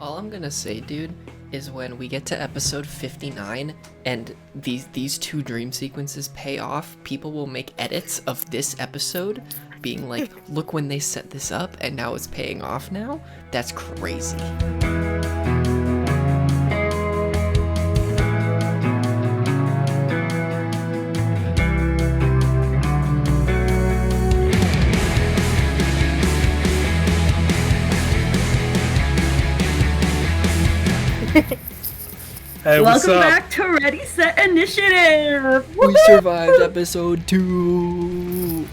All I'm gonna say, dude, is when we get to episode 59 and these two dream sequences pay off, people will make edits of this episode being like, look when they set this up and now it's paying off now. That's crazy. Hey, what's Welcome up? back to Ready, Set, Initiative! We survived episode 2.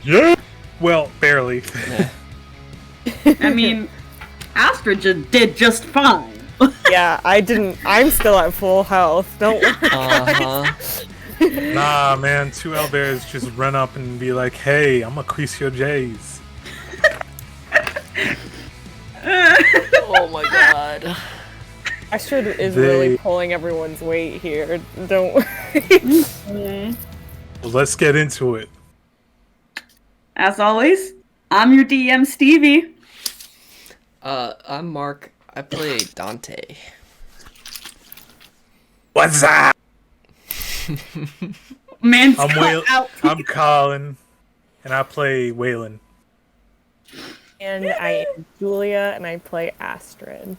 Yeah. Well, barely. I mean, Astrid did just fine. Yeah, I didn't. I'm still at full health. Don't worry. Nah, man. Two owlbears just run up and be like, "Hey, I'm gonna crease your J's." Oh my god. Astrid is really pulling everyone's weight here. Don't worry. Well, let's get into it. As always, I'm your DM, Stevie. I'm Mark. I play Dante. What's up? Man's I'm cut out. I'm Colin, and I play Waylon. And I am Julia, and I play Astrid.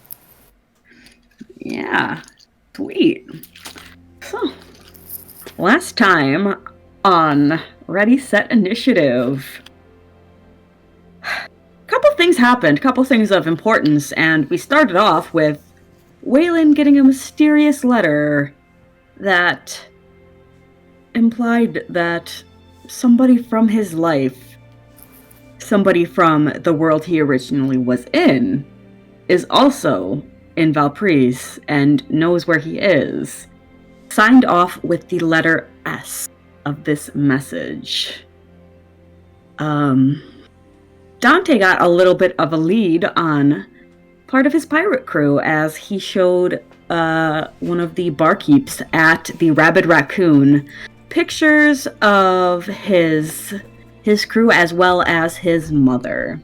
Yeah, sweet. So, last time on Ready, Set, Initiative, couple things happened, couple things of importance, and we started off with Waylon getting a mysterious letter that implied that somebody from his life, somebody from the world he originally was in, is also in Valprise and knows where he is. Signed off with the letter S of this message. Dante got a little bit of a lead on part of his pirate crew as he showed one of the barkeeps at the Rabid Raccoon pictures of his crew as well as his mother.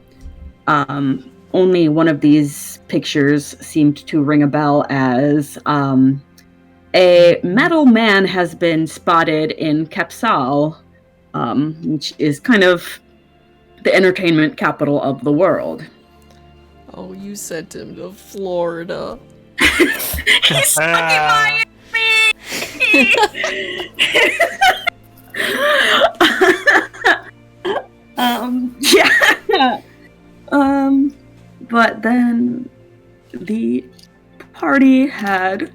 Only one of these pictures seemed to ring a bell as a metal man has been spotted in Capsal, which is kind of the entertainment capital of the world. Oh, you sent him to Florida. He's fucking Miami! Yeah. But then the party had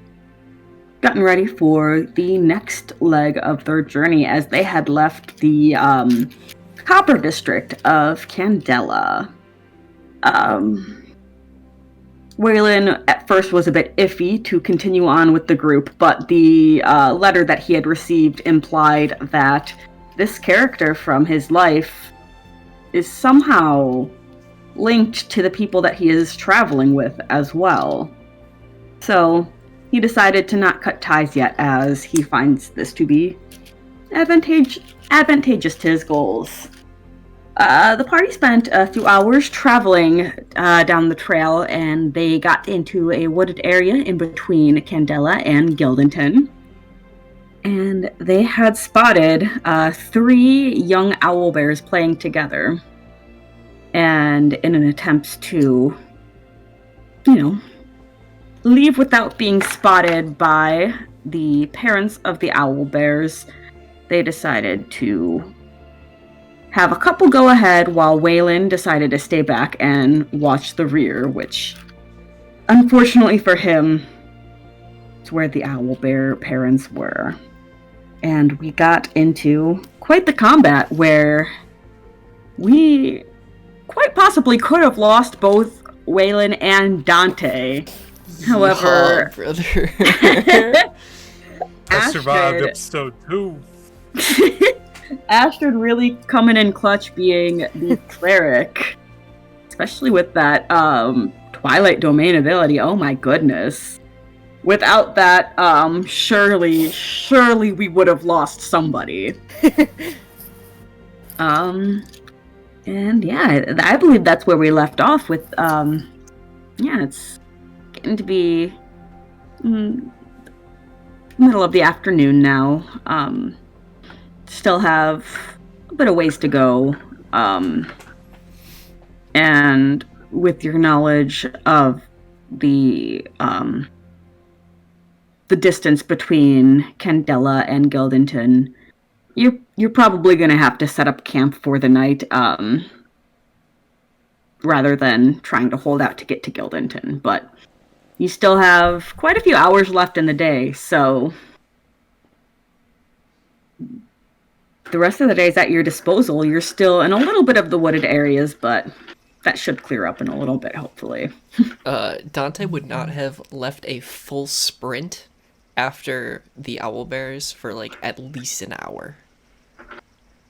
gotten ready for the next leg of their journey as they had left the copper district of Candela. Waylon at first was a bit iffy to continue on with the group, but the letter that he had received implied that this character from his life is somehow linked to the people that he is traveling with as well. So he decided to not cut ties yet, as he finds this to be advantageous to his goals. The party spent a few hours traveling down the trail, and they got into a wooded area in between Candela and Gildenton. And they had spotted 3 young owlbears playing together. And in an attempt to, leave without being spotted by the parents of the owlbears, they decided to have a couple go ahead while Waylon decided to stay back and watch the rear, which, unfortunately for him, is where the owlbear parents were. And we got into quite the combat where we quite possibly could have lost both Waylon and Dante. However, brother. I survived Astrid, episode 2. Astrid really coming in clutch being the cleric. Especially with that Twilight Domain ability. Oh my goodness. Without that, surely we would have lost somebody. And yeah, I believe that's where we left off with, it's getting to be middle of the afternoon now. Still have a bit of ways to go. And with your knowledge of the distance between Candela and Gildington, you're probably going to have to set up camp for the night, rather than trying to hold out to get to Gildington. But you still have quite a few hours left in the day, so the rest of the day is at your disposal. You're still in a little bit of the wooded areas, but that should clear up in a little bit, hopefully. Dante would not have left a full sprint after the owlbears for like at least an hour.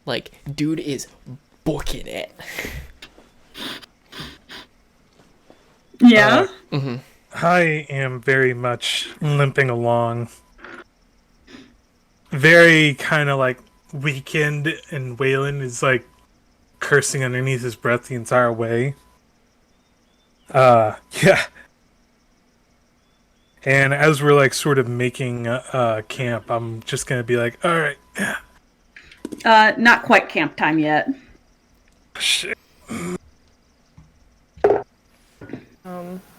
Like, dude is booking it. Yeah? I am very much limping along. Very kind of like weakened, and Waylon is like cursing underneath his breath the entire way. Yeah. And as we're like sort of making camp, I'm just gonna be like, all right. Not quite camp time yet. Shit.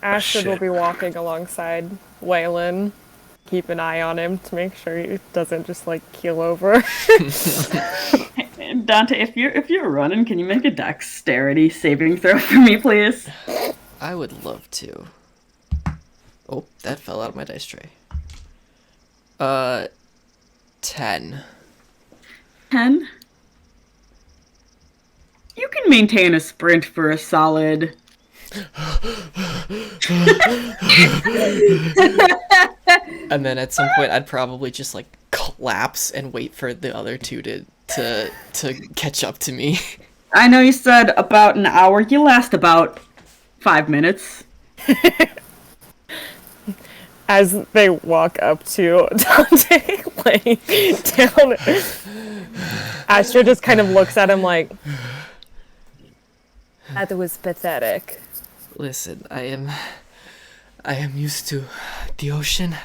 Astrid will be walking alongside Waylon. Keep an eye on him to make sure he doesn't just like keel over. Dante, if you're running, can you make a dexterity saving throw for me, please? I would love to. Oh, that fell out of my dice tray. 10. 10? You can maintain a sprint for a solid... And then at some point I'd probably just like collapse and wait for the other two to catch up to me. I know you said about an hour. You last about 5 minutes. As they walk up to Dante laying down, Astrid just kind of looks at him like, that was pathetic. Listen, I am used to the ocean.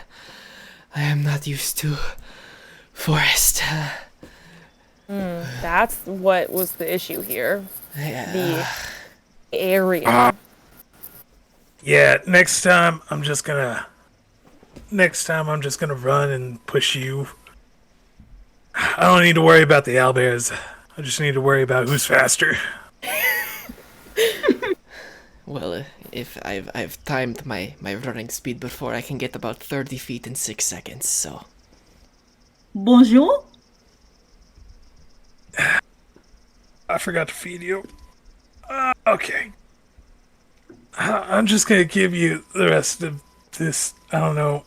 I am not used to forest. That's what was the issue here. Yeah. The area. Yeah, next time I'm just gonna run and push you. I don't need to worry about the owlbears. I just need to worry about who's faster. Well, if I've timed my running speed before, I can get about 30 feet in 6 seconds, so... Bonjour? I forgot to feed you. Okay. I'm just gonna give you the rest of this, I don't know,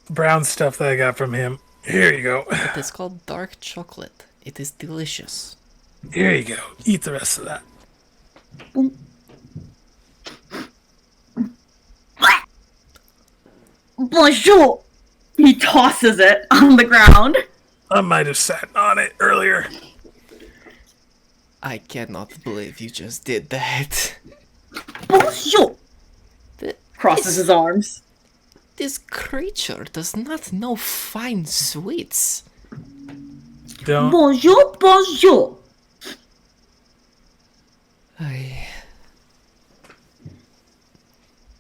brown stuff that I got from him. Here you go. It is called dark chocolate. It is delicious. Here you go. Eat the rest of that. Bonjour! He tosses it on the ground. I might have sat on it earlier. I cannot believe you just did that. Bonjour! Crosses his arms. This creature does not know fine sweets. Don't. Bonjour, bonjour!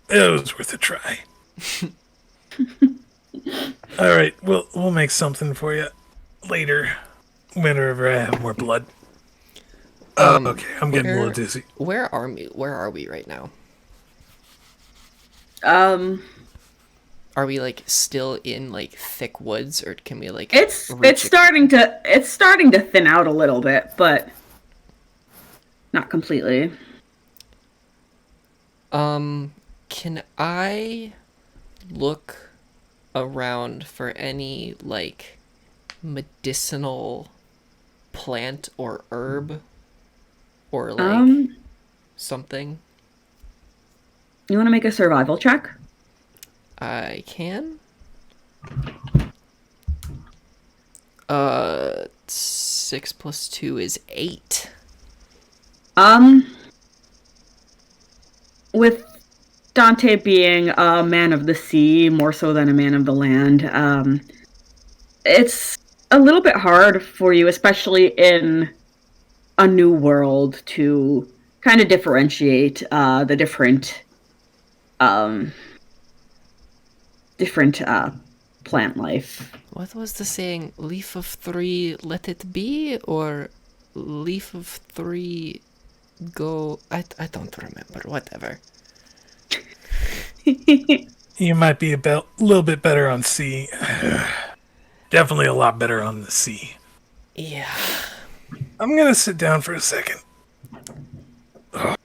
It was worth a try. All right, we'll make something for you later, whenever I have more blood. Okay, I'm getting a little dizzy. Where are we right now? Are we like still in like thick woods, or can we like? It's starting to thin out a little bit, but not completely. Can I look around for any like medicinal plant or herb or like something? You want to make a survival check? I can. 6 + 2 is 8. With Dante being a man of the sea more so than a man of the land, it's a little bit hard for you, especially in a new world, to kind of differentiate the different plant life. What was the saying? Leaf of 3, let it be? Or leaf of 3, go... I don't remember. Whatever. You might be a little bit better on sea. Definitely a lot better on the sea. Yeah. I'm gonna sit down for a second. Ugh.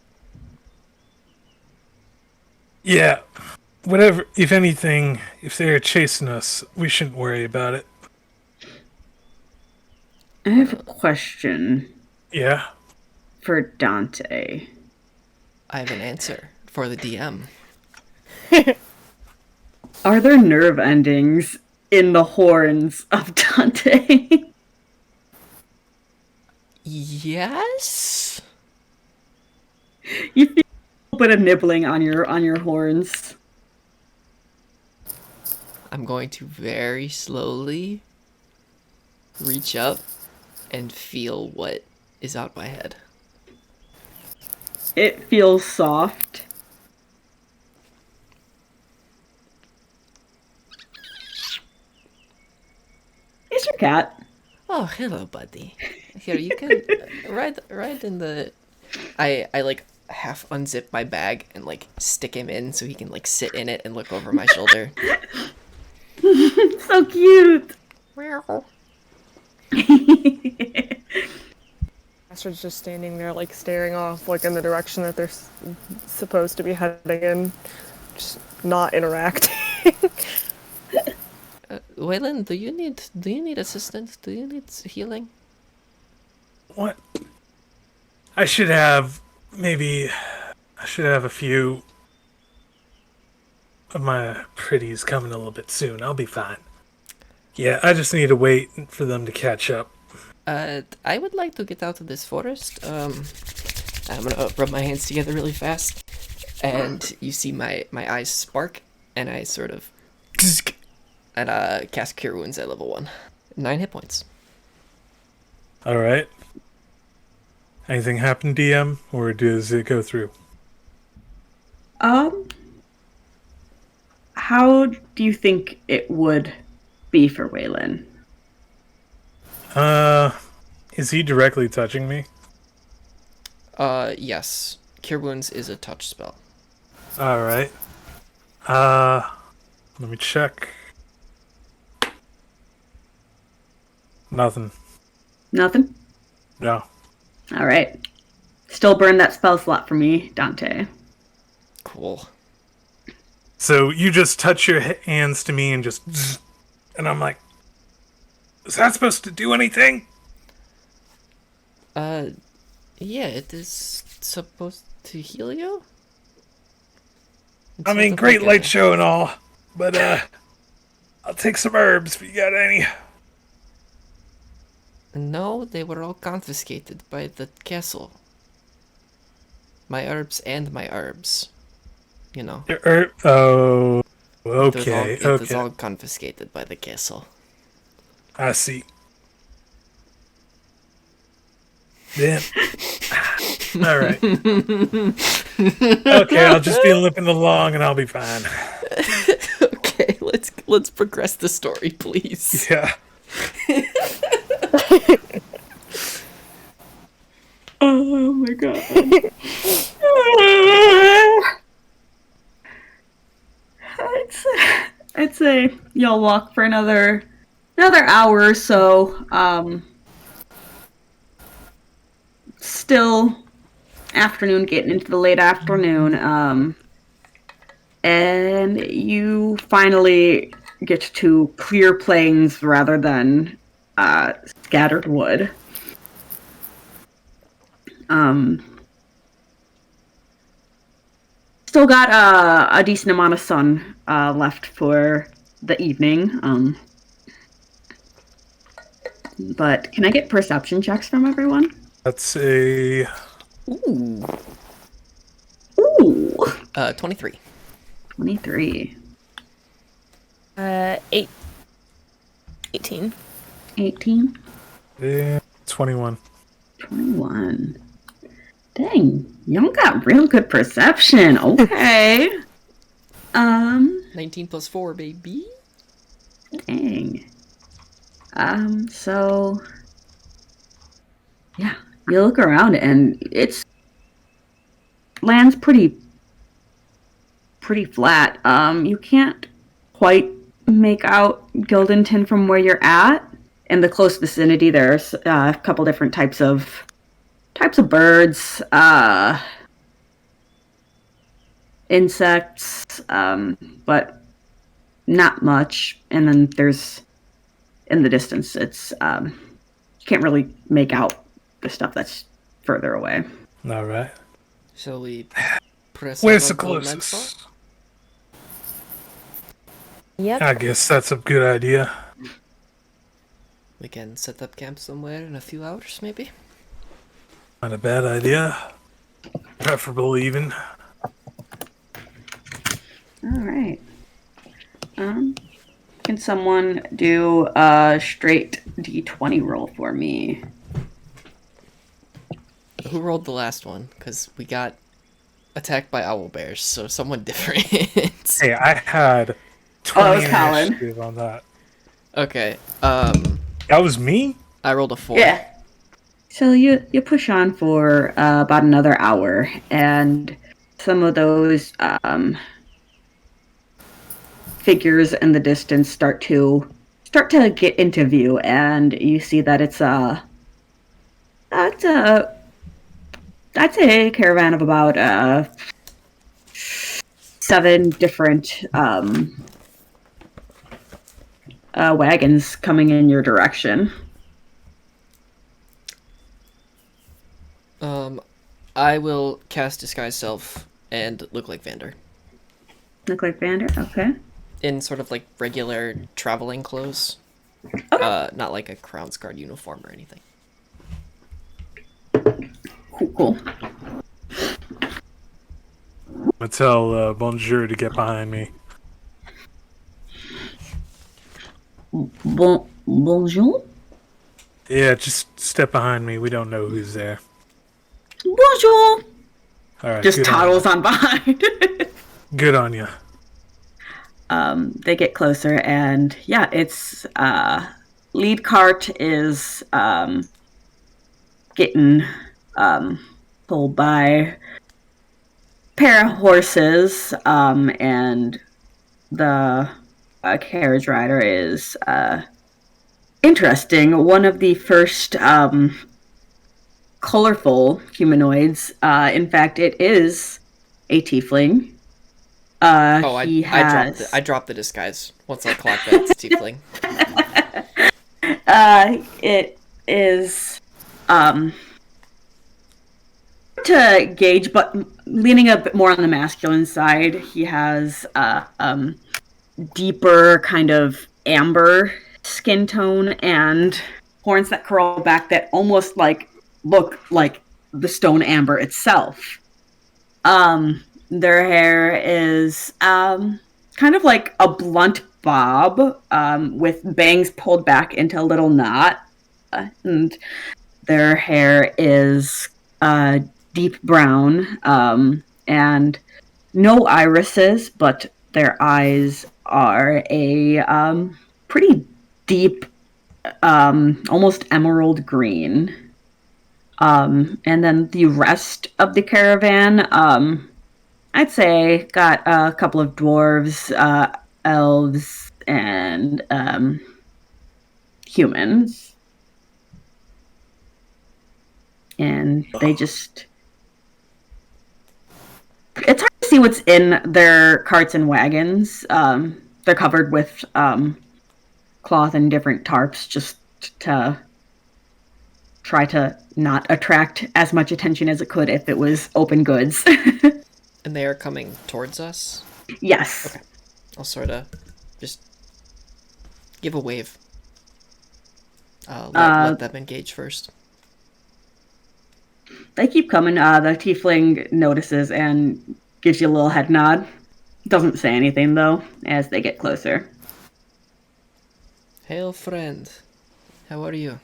Yeah. Whatever, if anything, if they're chasing us, we shouldn't worry about it. I have a question Yeah? for Dante. I have an answer for the DM. Are there nerve endings in the horns of Dante? Yes? You feel a little bit of nibbling on your horns. I'm going to very slowly reach up and feel what is out my head. It feels soft. It's your cat. Oh, hello, buddy. Here, you can right in the... I like half unzip my bag and like stick him in so he can like sit in it and look over my shoulder. So cute. Astrid's just standing there, like, staring off, like, in the direction that they're supposed to be heading in. Just not interacting. Waylon, do you need assistance? Do you need healing? What? I should have a few of my pretties coming a little bit soon. I'll be fine. Yeah, I just need to wait for them to catch up. I would like to get out of this forest. I'm gonna rub my hands together really fast, and you see my eyes spark, and I sort of and cast Cure Wounds at level 1. 9 hit points. All right. Anything happen, DM, or does it go through? How do you think it would be for Waylon? Is he directly touching me? Yes. Cure Wounds is a touch spell. All right. Let me check. Nothing. Nothing? No. All right. Still burn that spell slot for me, Dante. Cool. So you just touch your hands to me and just... And I'm like, is that supposed to do anything? Yeah, it is supposed to heal you? It's I mean, sort of great like light show and all, but, I'll take some herbs if you got any. No, they were all confiscated by the castle. My herbs and my herbs. You know. Your herb... Oh, It okay, was all confiscated by the castle. I see. Then... All right. Okay, I'll just be limping along and I'll be fine. Okay, let's progress the story, please. Yeah. Oh my god. I'd say y'all walk for another hour or so. Still afternoon, getting into the late afternoon. And you finally get to clear plains rather than scattered wood. Still got a decent amount of sun left for the evening. But can I get perception checks from everyone? That's a... Ooh. Ooh. 23. 23. 18. 18. Yeah, 21. 21. Dang, y'all got real good perception. Okay. 19 plus 4, baby. Dang. So yeah, you look around and it's lands pretty flat. You can't quite make out Gildenton from where you're at. In the close vicinity, there's a couple different types of birds, insects, but not much. And then there's in the distance, it's you can't really make out the stuff that's further away. All right. Shall we press Where's the on to next spot? closest? Yep. I guess that's a good idea. We can set up camp somewhere in a few hours, maybe? Not a bad idea. Preferable even. All right. Can someone do a straight D20 roll for me? Who rolled the last one? Because we got attacked by owl bears, so someone different. Hey, I had it 20 was Colin. initiative on that. Okay, That was me? I rolled a 4. Yeah. So you push on for about another hour, and some of those figures in the distance start to get into view, and you see that it's I'd say a caravan of about 7 different wagons coming in your direction. I will cast Disguise Self and look like Vander. Look like Vander? Okay. In sort of like regular traveling clothes. Not like a Crown's Guard uniform or anything. Cool. I tell Bonjour to get behind me. Bonjour? Yeah, just step behind me. We don't know who's there. Bonjour! All right. Just good toddles on on behind. you. Good on you. They get closer, and yeah, it's lead cart is getting pulled by a pair of horses, and the carriage rider is interesting. One of the first colorful humanoids. In fact, it is a tiefling. I dropped the disguise once I clocked that it's tiefling. It is to gauge, but leaning a bit more on the masculine side. He has deeper kind of amber skin tone and horns that curl back that almost look like the stone amber itself. Their hair is kind of like a blunt bob with bangs pulled back into a little knot. And their hair is deep brown and no irises, but their eyes are a pretty deep, almost emerald green. And then the rest of the caravan, I'd say got a couple of dwarves, elves, and humans. And they just... It's hard to see what's in their carts and wagons. They're covered with cloth and different tarps just to try to not attract as much attention as it could if it was open goods. And they are coming towards us? Yes. Okay. I'll sort of just give a wave. Let them engage first. They keep coming. The tiefling notices and gives you a little head nod. Doesn't say anything, though, as they get closer. Hail, friend. How are you?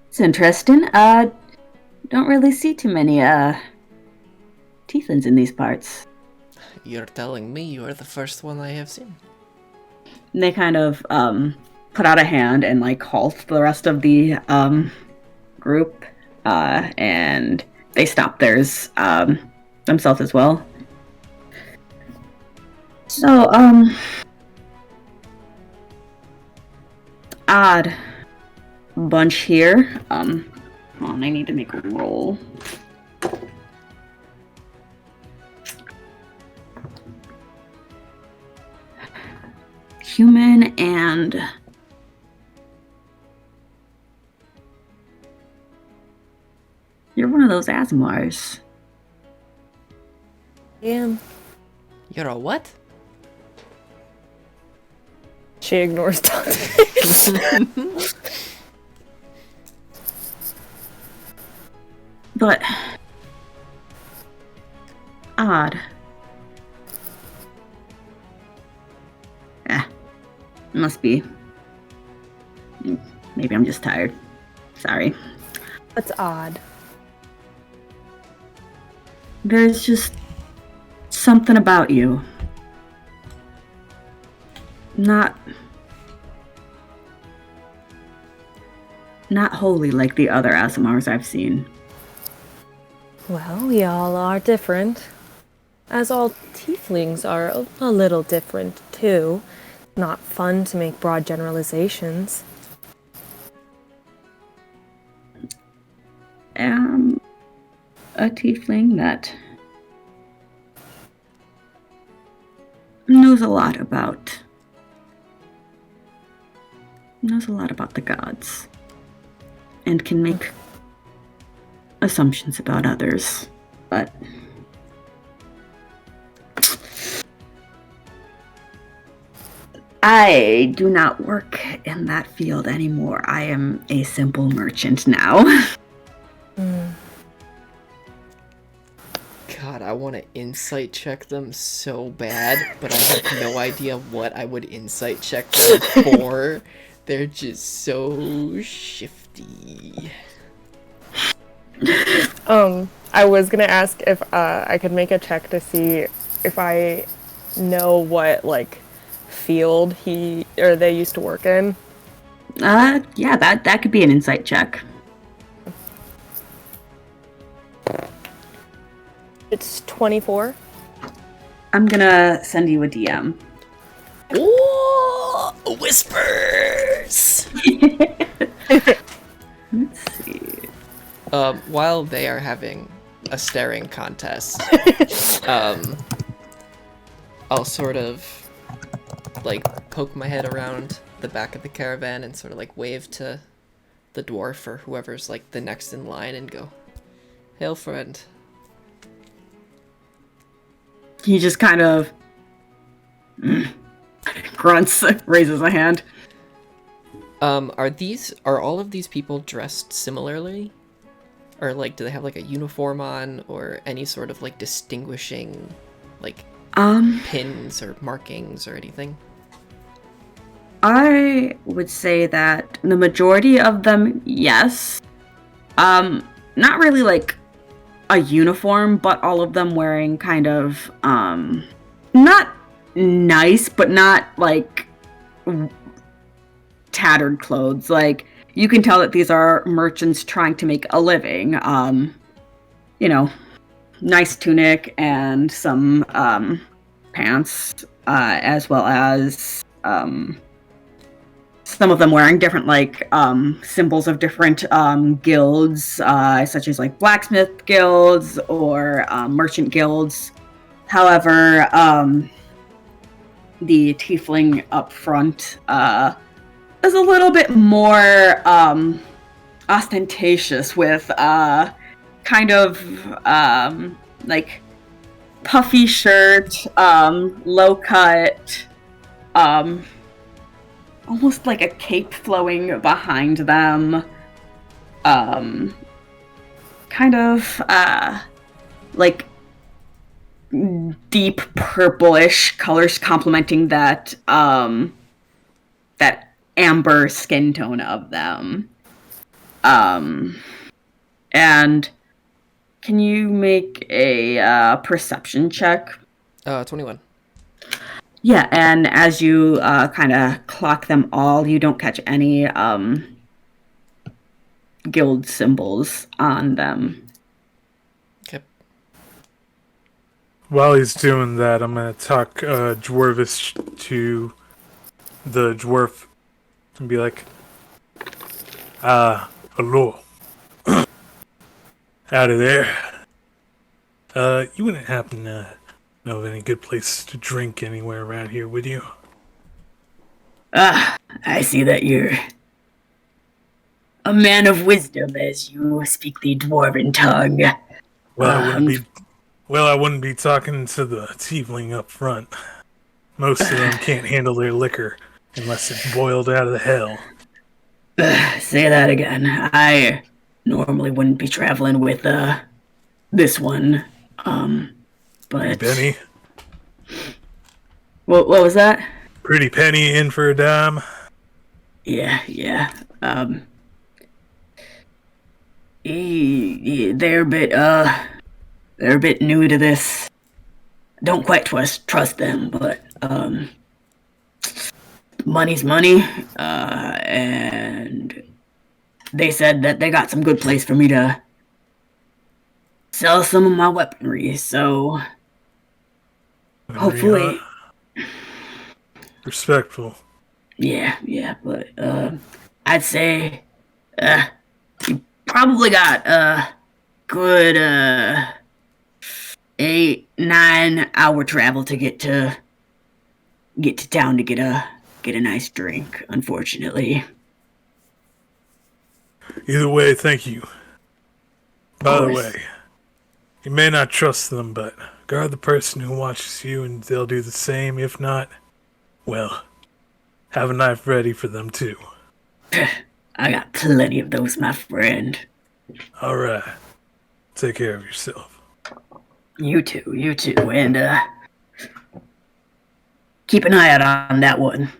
It's interesting. Don't really see too many, tieflings in these parts. You're telling me you are the first one I have seen. And they kind of, put out a hand and, like, halt the rest of the, group, and they stop theirs, themselves as well. So, odd bunch here. Hold on, I need to make a roll. Human and you're one of those Asmars. Damn. You're a what? She ignores Dante. But odd. Must be. Maybe I'm just tired. Sorry. That's odd. There's just something about you. Not wholly like the other Asimars I've seen. Well, we all are different. As all tieflings are a little different, too. Not fun to make broad generalizations. A tiefling that knows a lot about the gods and can make assumptions about others, but I do not work in that field anymore. I am a simple merchant now. God, I want to insight check them so bad, but I have no idea what I would insight check them for. They're just so shifty. I was gonna ask if I could make a check to see if I know what, like, field he or they used to work in. Yeah, that could be an insight check. It's 24. I'm gonna send you a DM. Ooh, whispers! Let's see. While they are having a staring contest, I'll sort of like poke my head around the back of the caravan and sort of like wave to the dwarf or whoever's like the next in line and go, "Hail, friend." He just kind of grunts, raises a hand. Are all of these people dressed similarly? Or like, do they have like a uniform on or any sort of like distinguishing like pins or markings or anything? I would say that the majority of them, yes. Not really like a uniform, but all of them wearing kind of, not nice, but not like tattered clothes. Like, you can tell that these are merchants trying to make a living. You know, nice tunic and some, pants, as well as, some of them wearing different, like, symbols of different, guilds, such as, like, blacksmith guilds or, merchant guilds. However, the tiefling up front, is a little bit more, ostentatious with, kind of, like, puffy shirt, low cut, almost like a cape flowing behind them. Kind of, like deep purplish colors complementing that that amber skin tone of them. And can you make a perception check? 21. Yeah, and as you kind of clock them all, you don't catch any guild symbols on them. Okay. While he's doing that, I'm gonna talk Dwarvish to the dwarf and be like, hello. Out of there. You wouldn't happen to know of any good place to drink anywhere around here, would you? I see that you're a man of wisdom as you speak the dwarven tongue. Well, I wouldn't be talking to the tiefling up front. Most of them can't handle their liquor unless it's boiled out of the hell. Say that again. I normally wouldn't be traveling with this one. But Penny? what was that? Pretty penny in for a dime. Yeah. They're a bit new to this. Don't quite trust them, but money's money. And they said that they got some good place for me to sell some of my weaponry, so hopefully. Respectful. Yeah, but I'd say you probably got a good 8-9 hour travel to get to town to get a nice drink, unfortunately. Either way, thank you. By the course. way, you may not trust them, but guard the person who watches you and they'll do the same. If not, well, have a knife ready for them too. I got plenty of those, my friend. Alright. Take care of yourself. You too, and keep an eye out on that one.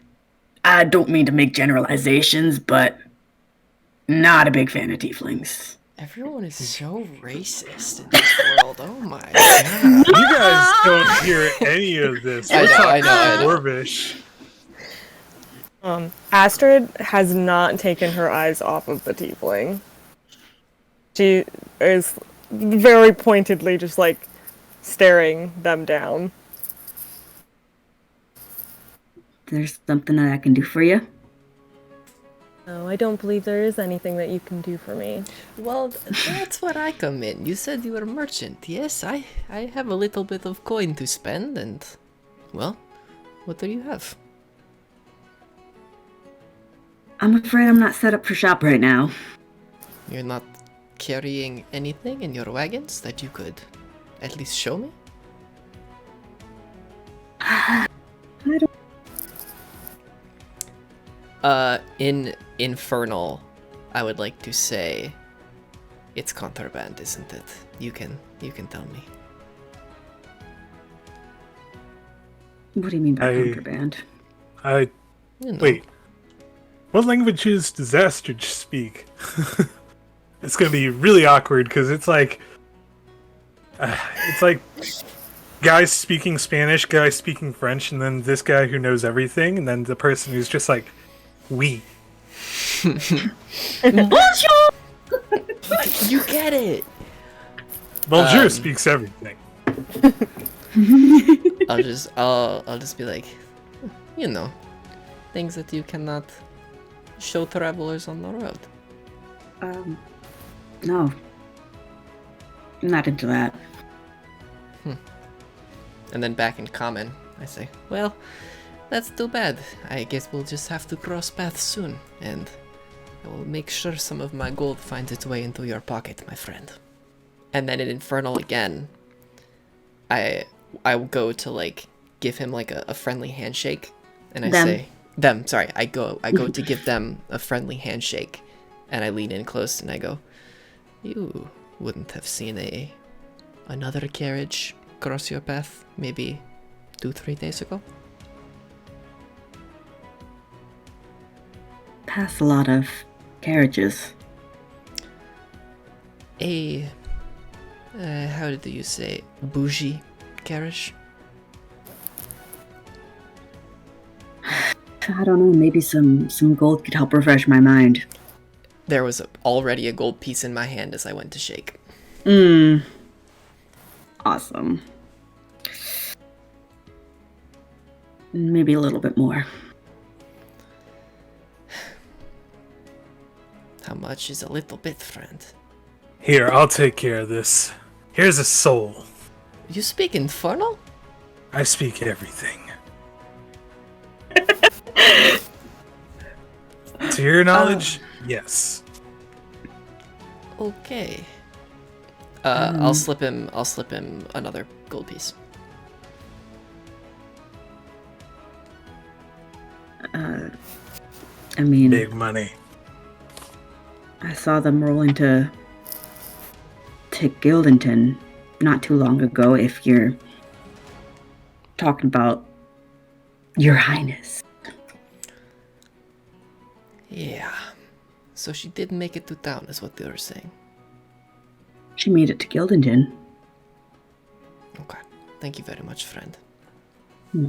I don't mean to make generalizations, but not a big fan of tieflings. Everyone is so racist in this world. Oh my god. You guys don't hear any of this. I We're know, talking I know. Dwarvish. Astrid has not taken her eyes off of the tiefling. She is very pointedly just like staring them down. There's something that I can do for you. No, I don't believe there is anything that you can do for me. Well, that's where I come in. You said you were a merchant. Yes, I have a little bit of coin to spend, and, well, what do you have? I'm afraid I'm not set up for shop right now. You're not carrying anything in your wagons that you could at least show me? I don't... In Infernal, I would like to say it's contraband, isn't it? You can tell me. What do you mean by contraband? You know. Wait. What languages does Astrid speak? It's gonna be really awkward because it's like guys speaking Spanish, guys speaking French, and then this guy who knows everything, and then the person who's just like, oui. Bonjour! You get it! Bonjour speaks everything. I'll just be like, you know, things that you cannot show travelers on the road. No. I'm not into that. And then back in common, I say, well, that's too bad. I guess we'll just have to cross paths soon, and I will make sure some of my gold finds its way into your pocket, my friend. And then in Infernal again, I will go to like give him like a friendly handshake, and I say them. Sorry, I go to give them a friendly handshake, and I lean in close and I go, you wouldn't have seen a another carriage cross your path, maybe 2-3 days ago. Pass a lot of carriages. How did you say, bougie carriage? I don't know, maybe some gold could help refresh my mind. There was already a gold piece in my hand as I went to shake. Awesome. Maybe a little bit more. How much is a little bit, friend? Here, I'll take care of this. Here's a soul. You speak Infernal? I speak everything. To your knowledge, yes. Okay. I'll slip him another gold piece. I mean, Big money. I saw them roll into Gildington not too long ago, if you're talking about Your Highness. Yeah. So she did make it to town, is what they were saying. She made it to Gildington. Okay. Thank you very much, friend. Hmm.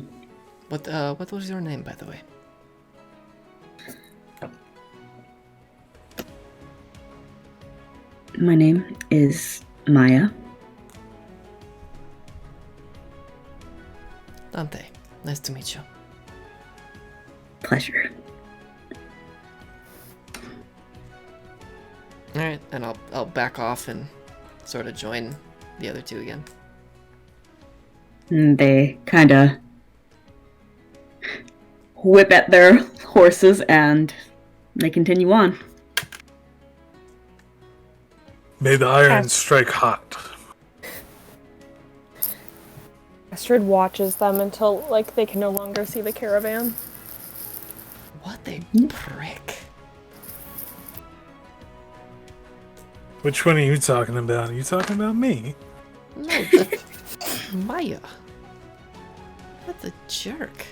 What was your name, by the way? My name is Maya. Dante. Nice to meet you. Pleasure. Alright, and I'll back off and sort of join the other two again. And they kind of whip at their horses and they continue on. May the iron strike hot. Astrid watches them until, like, they can no longer see the caravan. What a prick. Which one are you talking about? Are you talking about me? No, that's Maya. What a jerk.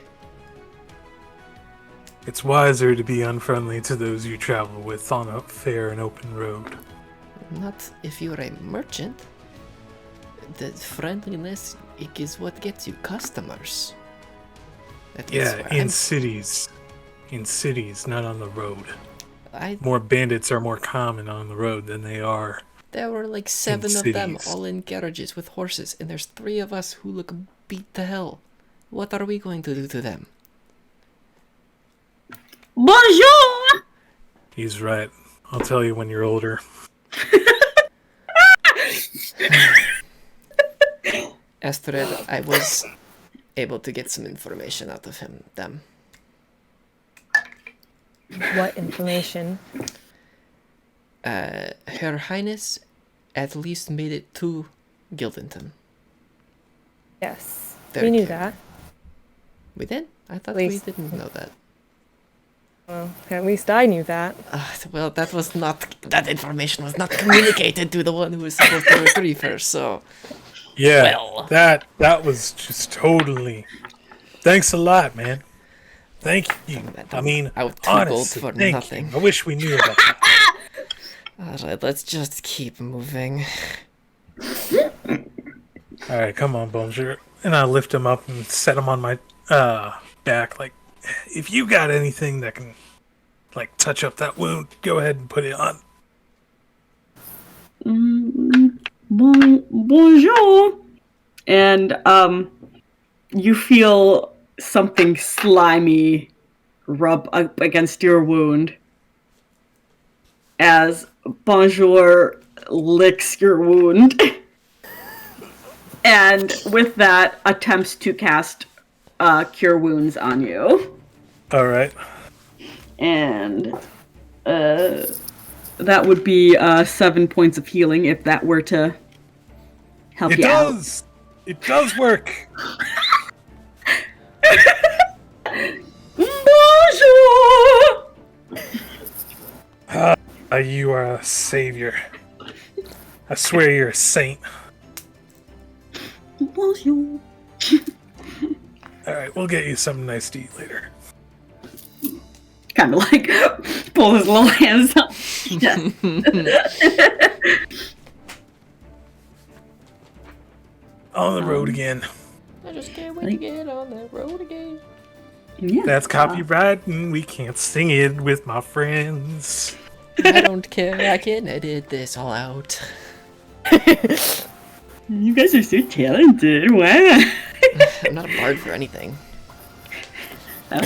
It's wiser to be unfriendly to those you travel with on a fair and open road. Not if you're a merchant. The friendliness is what gets you customers. At least Yeah, where in I'm- cities. In cities, not on the road. I More bandits are more common on the road than they are. There were like 7 of them, cities. all in carriages with horses, and there's 3 of us who look beat to hell. What are we going to do to them? Bonjour! He's right. I'll tell you when you're older. Astrid, I was able to get some information out of them. What information? Her Highness at least made it to Gildington. Yes. There We knew you go. that. We did? I thought At least- we didn't know that. Well, at least I knew that. Well, that information was not communicated to the one who was supposed to retrieve her, so... Yeah, Well. that was just totally... Thanks a lot, man. Thank you. I mean, I would 2 gold honestly, for thank nothing. you. I wish we knew about that. Alright, let's just keep moving. Alright, come on, Bonjour. And I lift him up and set him on my back. Like, if you got anything that can, like, touch up that wound, go ahead and put it on. Bonjour! And, you feel something slimy rub up against your wound as Bonjour licks your wound. And with that, attempts to cast Cure Wounds on you. Alright. And that would be 7 points of healing if that were to help It you out. does! It does work! Bonjour! You are a savior. I swear you're a saint. Bonjour. All right, we'll get you something nice to eat later. Kind of like pull his little hands up. Yeah. On the road again. I just can't wait to get on the road again. Yeah. That's copyright, and we can't sing it with my friends. I don't care. I can edit this all out. You guys are so talented. Wow. I'm not a bard for anything.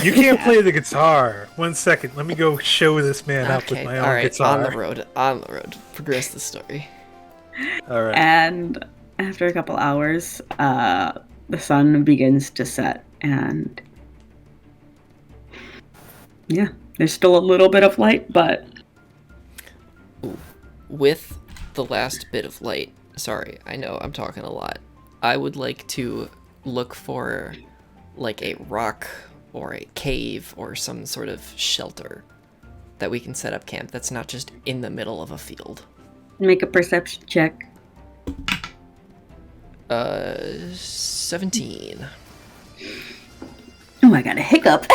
You can't play the guitar. 1 second, let me go show this man up with Okay, my all own right. guitar. On the road. Progress the story. All right. And after a couple hours, the sun begins to set, and yeah, there's still a little bit of light, but With the last bit of light, sorry, I know I'm talking a lot. I would like to look for like a rock or a cave or some sort of shelter that we can set up camp that's not just in the middle of a field. make a perception check. 17. Oh, I got a hiccup.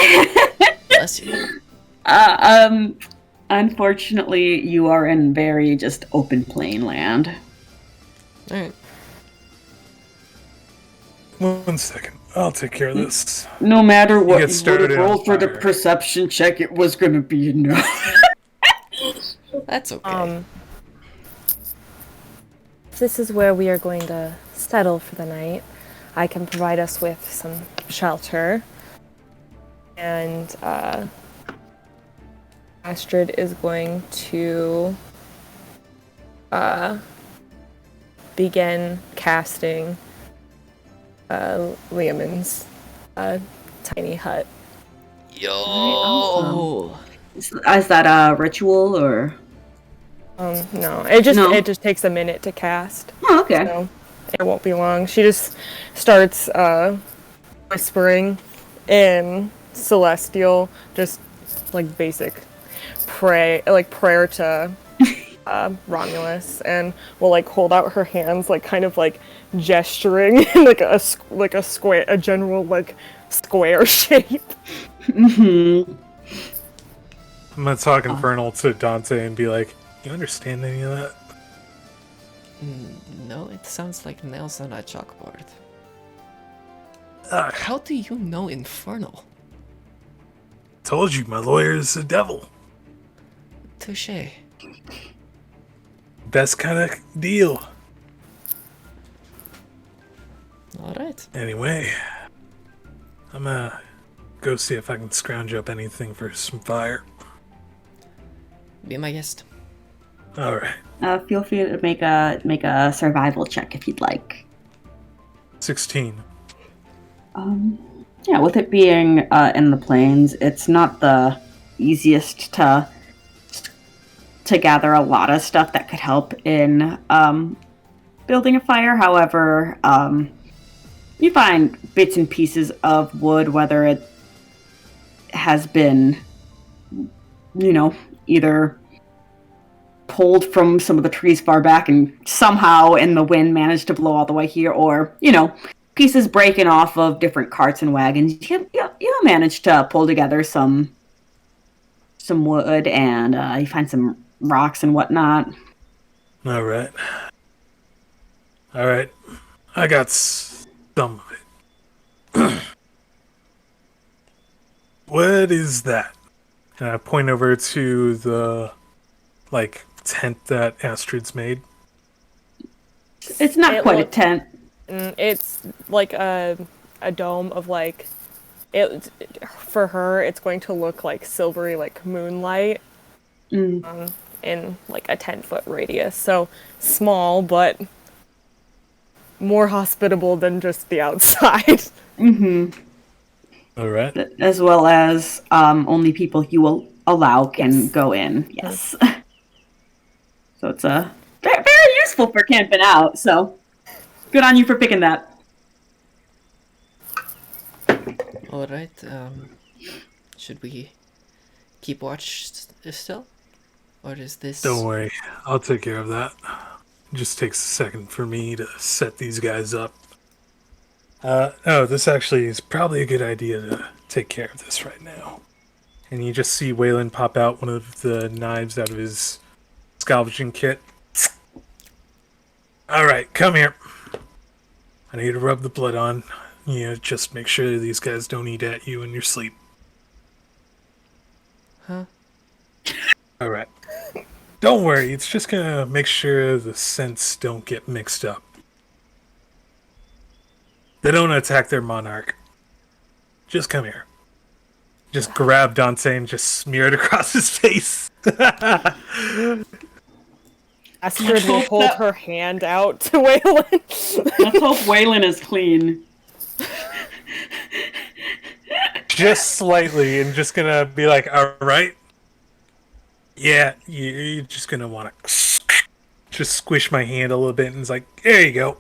Bless you. Unfortunately, you are in very just open plain land. Alright. 1 second, I'll take care of this. No matter what get you would started have on rolled for the fire. perception check, it was gonna be a no. That's okay. This is where we are going to settle for the night. I can provide us with some shelter. And Astrid is going to begin casting Liamon's tiny hut. Yo! awesome. Is that a ritual or? No, it just takes a minute to cast. Oh, okay. So it won't be long. She just starts whispering in Celestial, just like basic prayer to Romulus, and will like hold out her hands, like kind of like gesturing in like a square, a general like square shape. Mm-hmm. I'm gonna talk infernal to Dante and be like, "You understand any of that?" No, it sounds like nails on a chalkboard. I How do you know Infernal? told you, my lawyer is the devil. Touché. Best kind of deal. Alright. Anyway, I'm gonna go see if I can scrounge up anything for some fire. Be my guest. All right, Feel free to make a survival check if you'd like. 16. Yeah, with it being in the plains, it's not the easiest to gather a lot of stuff that could help in building a fire. However, you find bits and pieces of wood, whether it has been, either pulled from some of the trees far back and somehow in the wind managed to blow all the way here, or, pieces breaking off of different carts and wagons. You manage to pull together some wood, and you find some rocks and whatnot. All right. I got some of it. What is that? And I point over to the tent that Astrid's made. It's not It quite a look- tent. It's like a dome of like it. For her, it's going to look like silvery, like moonlight, in like a 10-foot radius. So small, but more hospitable than just the outside. All right. As well as only people you will allow can go in. Yes. So it's very useful for camping out. So good on you for picking that. Alright, should we keep watch still? Or is this... Don't worry. I'll take care of that. It just takes a second for me to set these guys up. No, this actually is probably a good idea to take care of this right now. And you just see Waylon pop out one of the knives out of his scavenging kit. Alright, come here. I need to rub the blood on. Just make sure these guys don't eat at you in your sleep. Huh? Alright. Don't worry, it's just gonna make sure the scents don't get mixed up. They don't attack their monarch. Just come here. Just grab Dante and just smear it across his face. Astrid will hold her hand out to Waylon. Let's hope Waylon is clean. Just slightly, and just gonna be like, alright? Yeah, you're just gonna wanna just squish my hand a little bit, and it's like, there you go.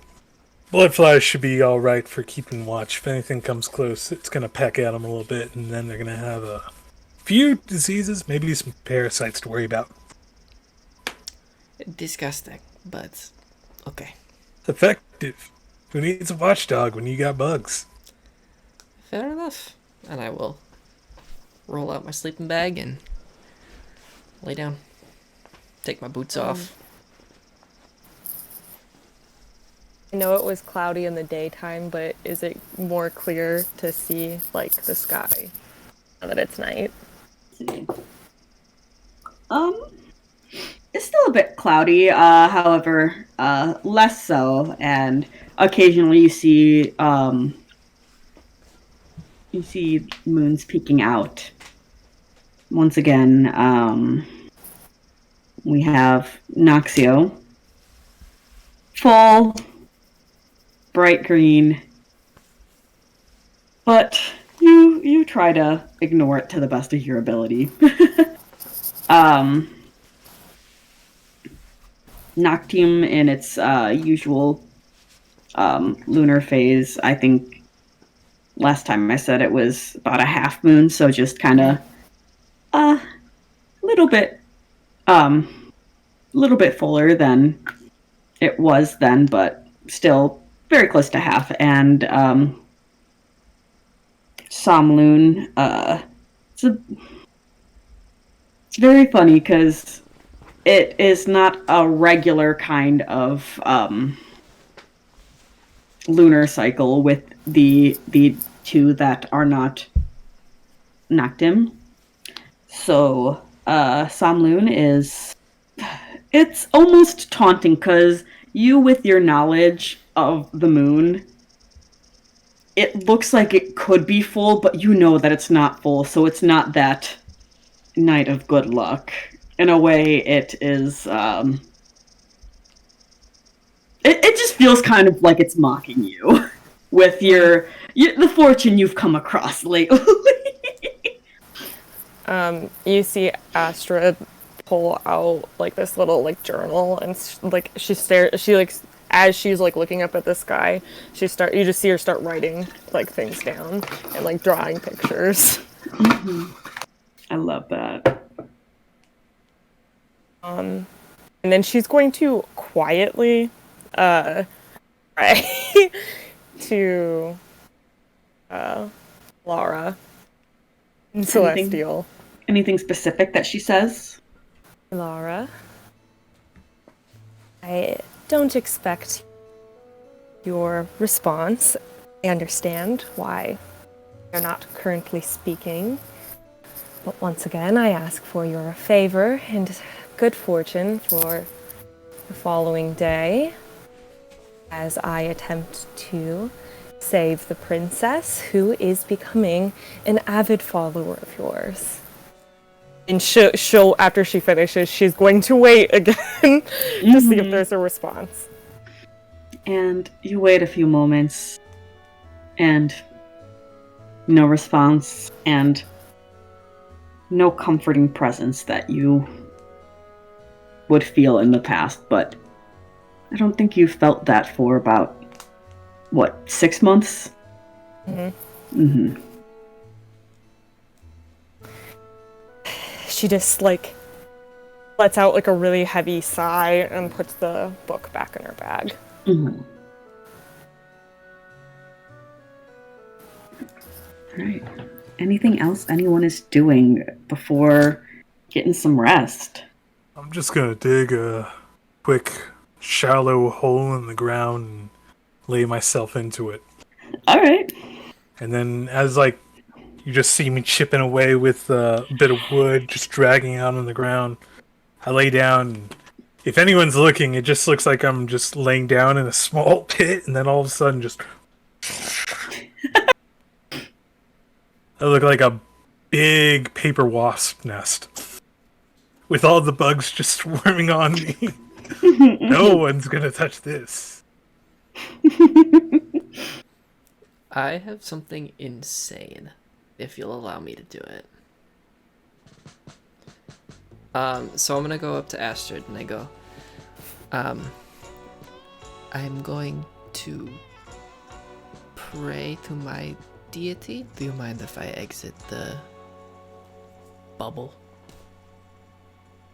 Blood flies should be alright for keeping watch. If anything comes close, it's gonna peck at them a little bit, and then they're gonna have a few diseases, maybe some parasites to worry about. Disgusting, but okay. Effective. Who needs a watchdog when you got bugs? Fair enough. And I will roll out my sleeping bag and lay down. Take my boots off. I know it was cloudy in the daytime, but is it more clear to see, like, the sky now that it's night? It's still a bit cloudy, however, less so, and occasionally you see moons peeking out. Once again, we have Noxio, full, bright green, but you try to ignore it to the best of your ability. Noctium in its usual lunar phase. I think last time I said it was about a half moon, so just kind of a little bit fuller than it was then, but still very close to half. And Somloon, it's very funny because it is not a regular kind of lunar cycle with the two that are not Noctim. So Somloon it's almost taunting because you, with your knowledge of the moon, it looks like it could be full, but you know that it's not full, so it's not that night of good luck. In a way, it is, it just feels kind of like it's mocking you with the fortune you've come across lately. You see Astrid pull out, like, this little, like, journal, and, like, as she's, like, looking up at the sky, you just see her start writing, like, things down and, like, drawing pictures. Mm-hmm. I love that. And then she's going to quietly pray to Laura and Celestial. Anything specific that she says? Laura, I don't expect your response. I understand why you're not currently speaking. But once again, I ask for your favor and good fortune for the following day as I attempt to save the princess who is becoming an avid follower of yours. And she'll after she finishes, she's going to wait again to see if there's a response. And you wait a few moments, and no response, and no comforting presence that you would feel in the past, but I don't think you felt that for about, 6 months? Mm-hmm. Mm-hmm. She just, like, lets out, like, a really heavy sigh and puts the book back in her bag. Mm-hmm. All right. Anything else anyone is doing before getting some rest? I'm just gonna dig a quick, shallow hole in the ground and lay myself into it. All right. And then as, like, you just see me chipping away with a bit of wood, just dragging out on the ground, I lay down, and if anyone's looking, it just looks like I'm just laying down in a small pit, and then all of a sudden just... I look like a big paper wasp nest. With all the bugs just swarming on me. No one's gonna touch this. I have something insane, if you'll allow me to do it. So I'm gonna go up to Astrid and I go, I'm going to pray to my deity. Do you mind if I exit the bubble?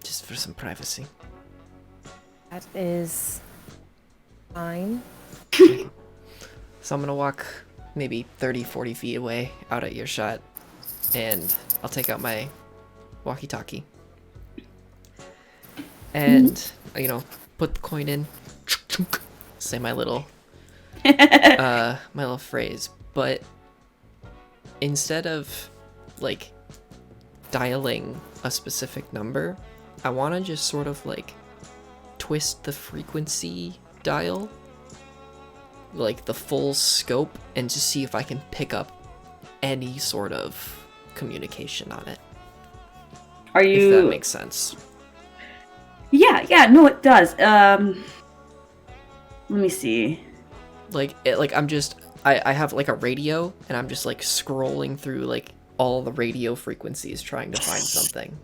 Just for some privacy. That is fine. So I'm gonna walk maybe 30, 40 feet away out at earshot, and I'll take out my walkie-talkie. And, put the coin in, say my little phrase, but instead of, like, dialing a specific number, I want to just sort of, like, twist the frequency dial, like, the full scope, and just see if I can pick up any sort of communication on it. Are you... If that makes sense. Yeah, no, it does. Let me see. Like, I have, like, a radio, and I'm just, like, scrolling through, like, all the radio frequencies trying to find something.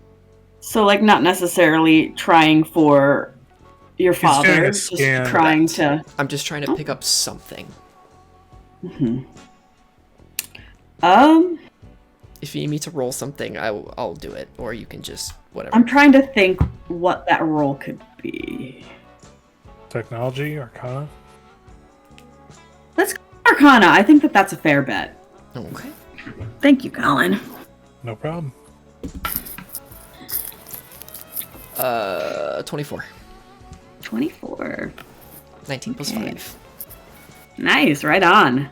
So, like, not necessarily trying for your father, just trying to... I'm just trying to pick up something. Mm-hmm. If you need me to roll something, I'll do it, or you can just whatever. I'm trying to think what that roll could be. Technology, Arcana? Let's go Arcana. I think that's a fair bet. Okay. Thank you, Colin. No problem. 24. 24. 19 plus 5. Nice, right on.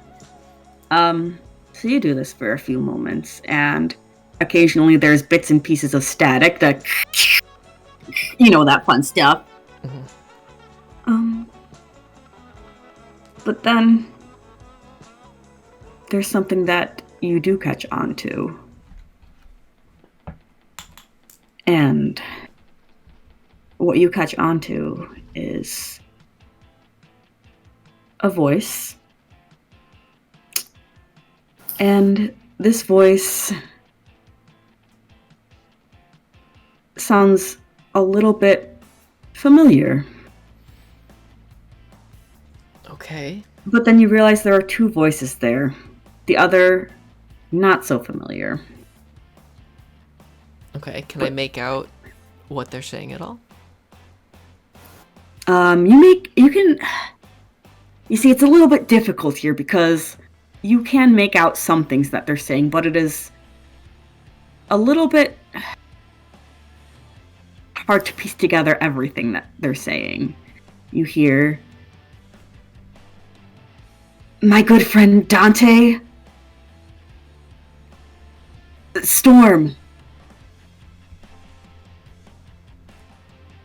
So you do this for a few moments, and occasionally there's bits and pieces of static that, that fun stuff. Mm-hmm. But then there's something that you do catch on to. And what you catch on to is a voice. And this voice sounds a little bit familiar. Okay. But then you realize there are two voices there. The other, not so familiar. Okay, can I make out what they're saying at all? You see, it's a little bit difficult here because you can make out some things that they're saying, but it is a little bit hard to piece together everything that they're saying. You hear, my good friend Dante, Storm,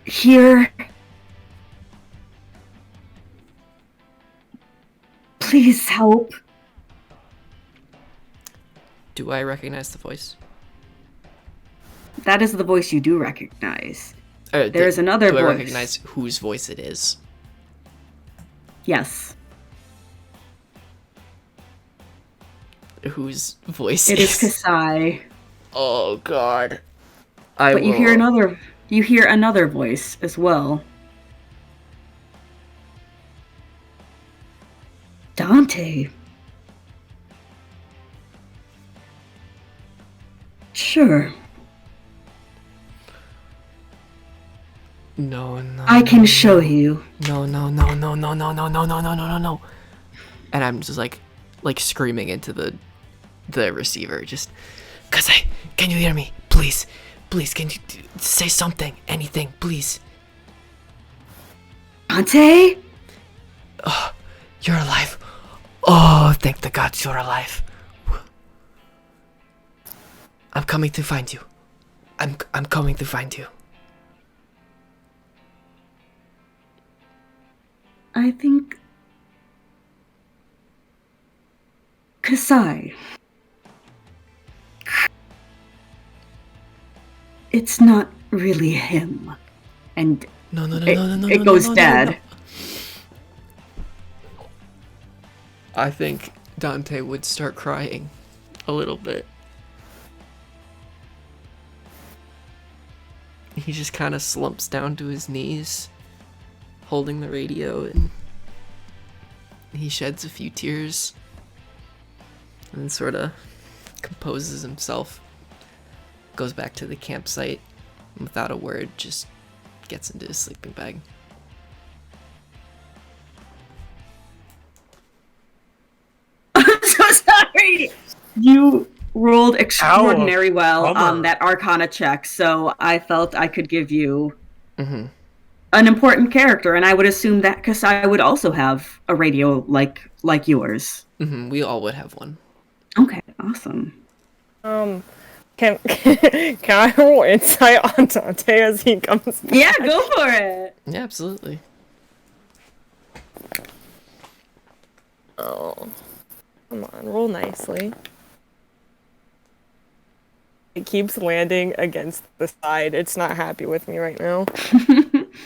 here, please help. Do I recognize the voice? That is the voice you do recognize. There is another voice. Do I recognize whose voice it is? Yes. Whose voice it is Kasai. Oh God. You hear another voice as well. Dante. Sure. No. I can show you. No. And I'm just like screaming into the the receiver. Just, Kasai, can you hear me? Please, can you say something, anything, please? Dante? Oh, you're alive. Oh, thank the gods you're alive. I'm coming to find you. I'm coming to find you. I think... Kasai. It's not really him. And No, it goes dead. No. I think Dante would start crying a little bit. He just kind of slumps down to his knees, holding the radio, and he sheds a few tears and sort of composes himself, goes back to the campsite, and without a word just gets into his sleeping bag. I'm so sorry! You rolled extraordinary well on that Arcana check, so I felt I could give you an important character, and I would assume that Kasai would also have a radio like yours. We all would have one. Okay, awesome. Can I roll insight on Dante as he comes back? Yeah, go for it. Yeah, absolutely. Oh, come on, roll nicely. It keeps landing against the side. It's not happy with me right now.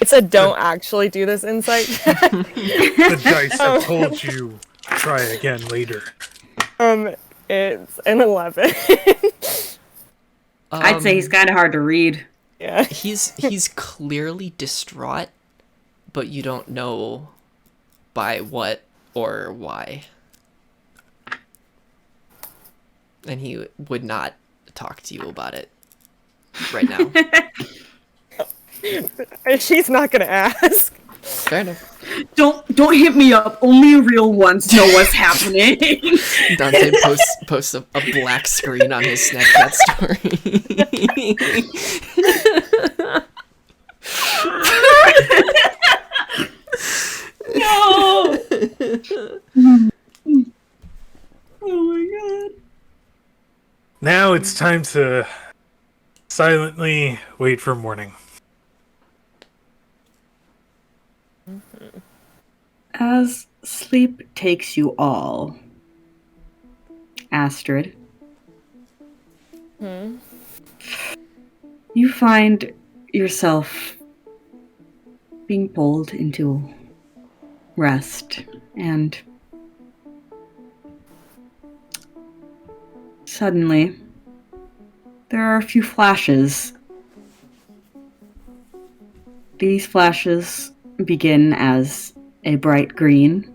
It said don't actually do this insight check. The dice have told you. Try again later. It's an 11. I'd say he's kind of hard to read. Yeah. He's clearly distraught, but you don't know by what or why. And he would not talk to you about it right now. She's not gonna ask. Fair enough. Don't hit me up. Only real ones know what's happening. Dante posts a black screen on his Snapchat story. No. Oh my god. Now it's time to silently wait for morning. As sleep takes you all, Astrid, you find yourself being pulled into rest, and suddenly there are a few flashes. These flashes begin as a bright green,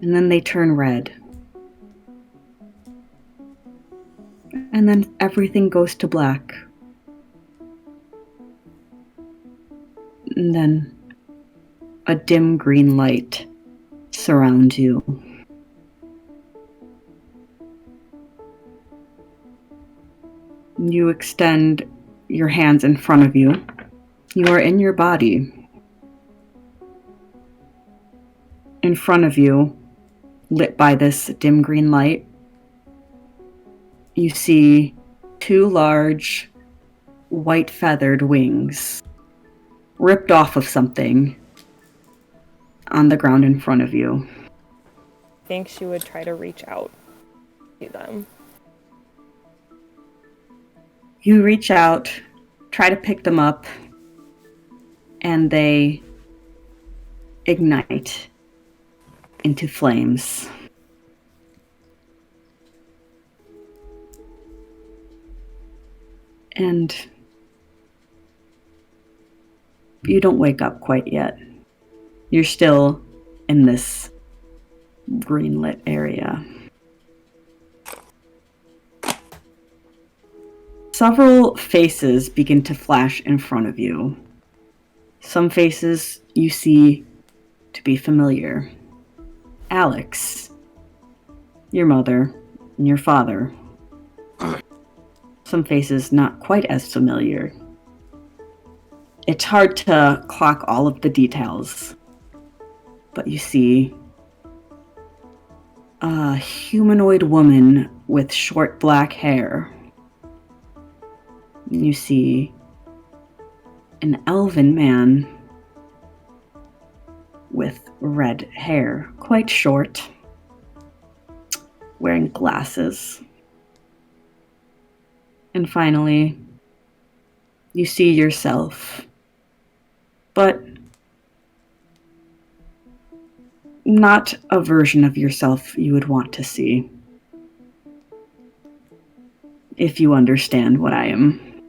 and then they turn red. And then everything goes to black. And then a dim green light surrounds you. You extend your hands in front of you. You are in your body. In front of you, lit by this dim green light, you see two large white feathered wings ripped off of something on the ground in front of you. I think she would try to reach out to them. You reach out, try to pick them up, and they ignite into flames. And you don't wake up quite yet. You're still in this green-lit area. Several faces begin to flash in front of you. Some faces you see to be familiar. Alex, your mother, and your father. Some faces not quite as familiar. It's hard to clock all of the details, but you see a humanoid woman with short black hair. You see an elven man with red hair, quite short, wearing glasses. And finally, you see yourself, but not a version of yourself you would want to see. If you understand what I am.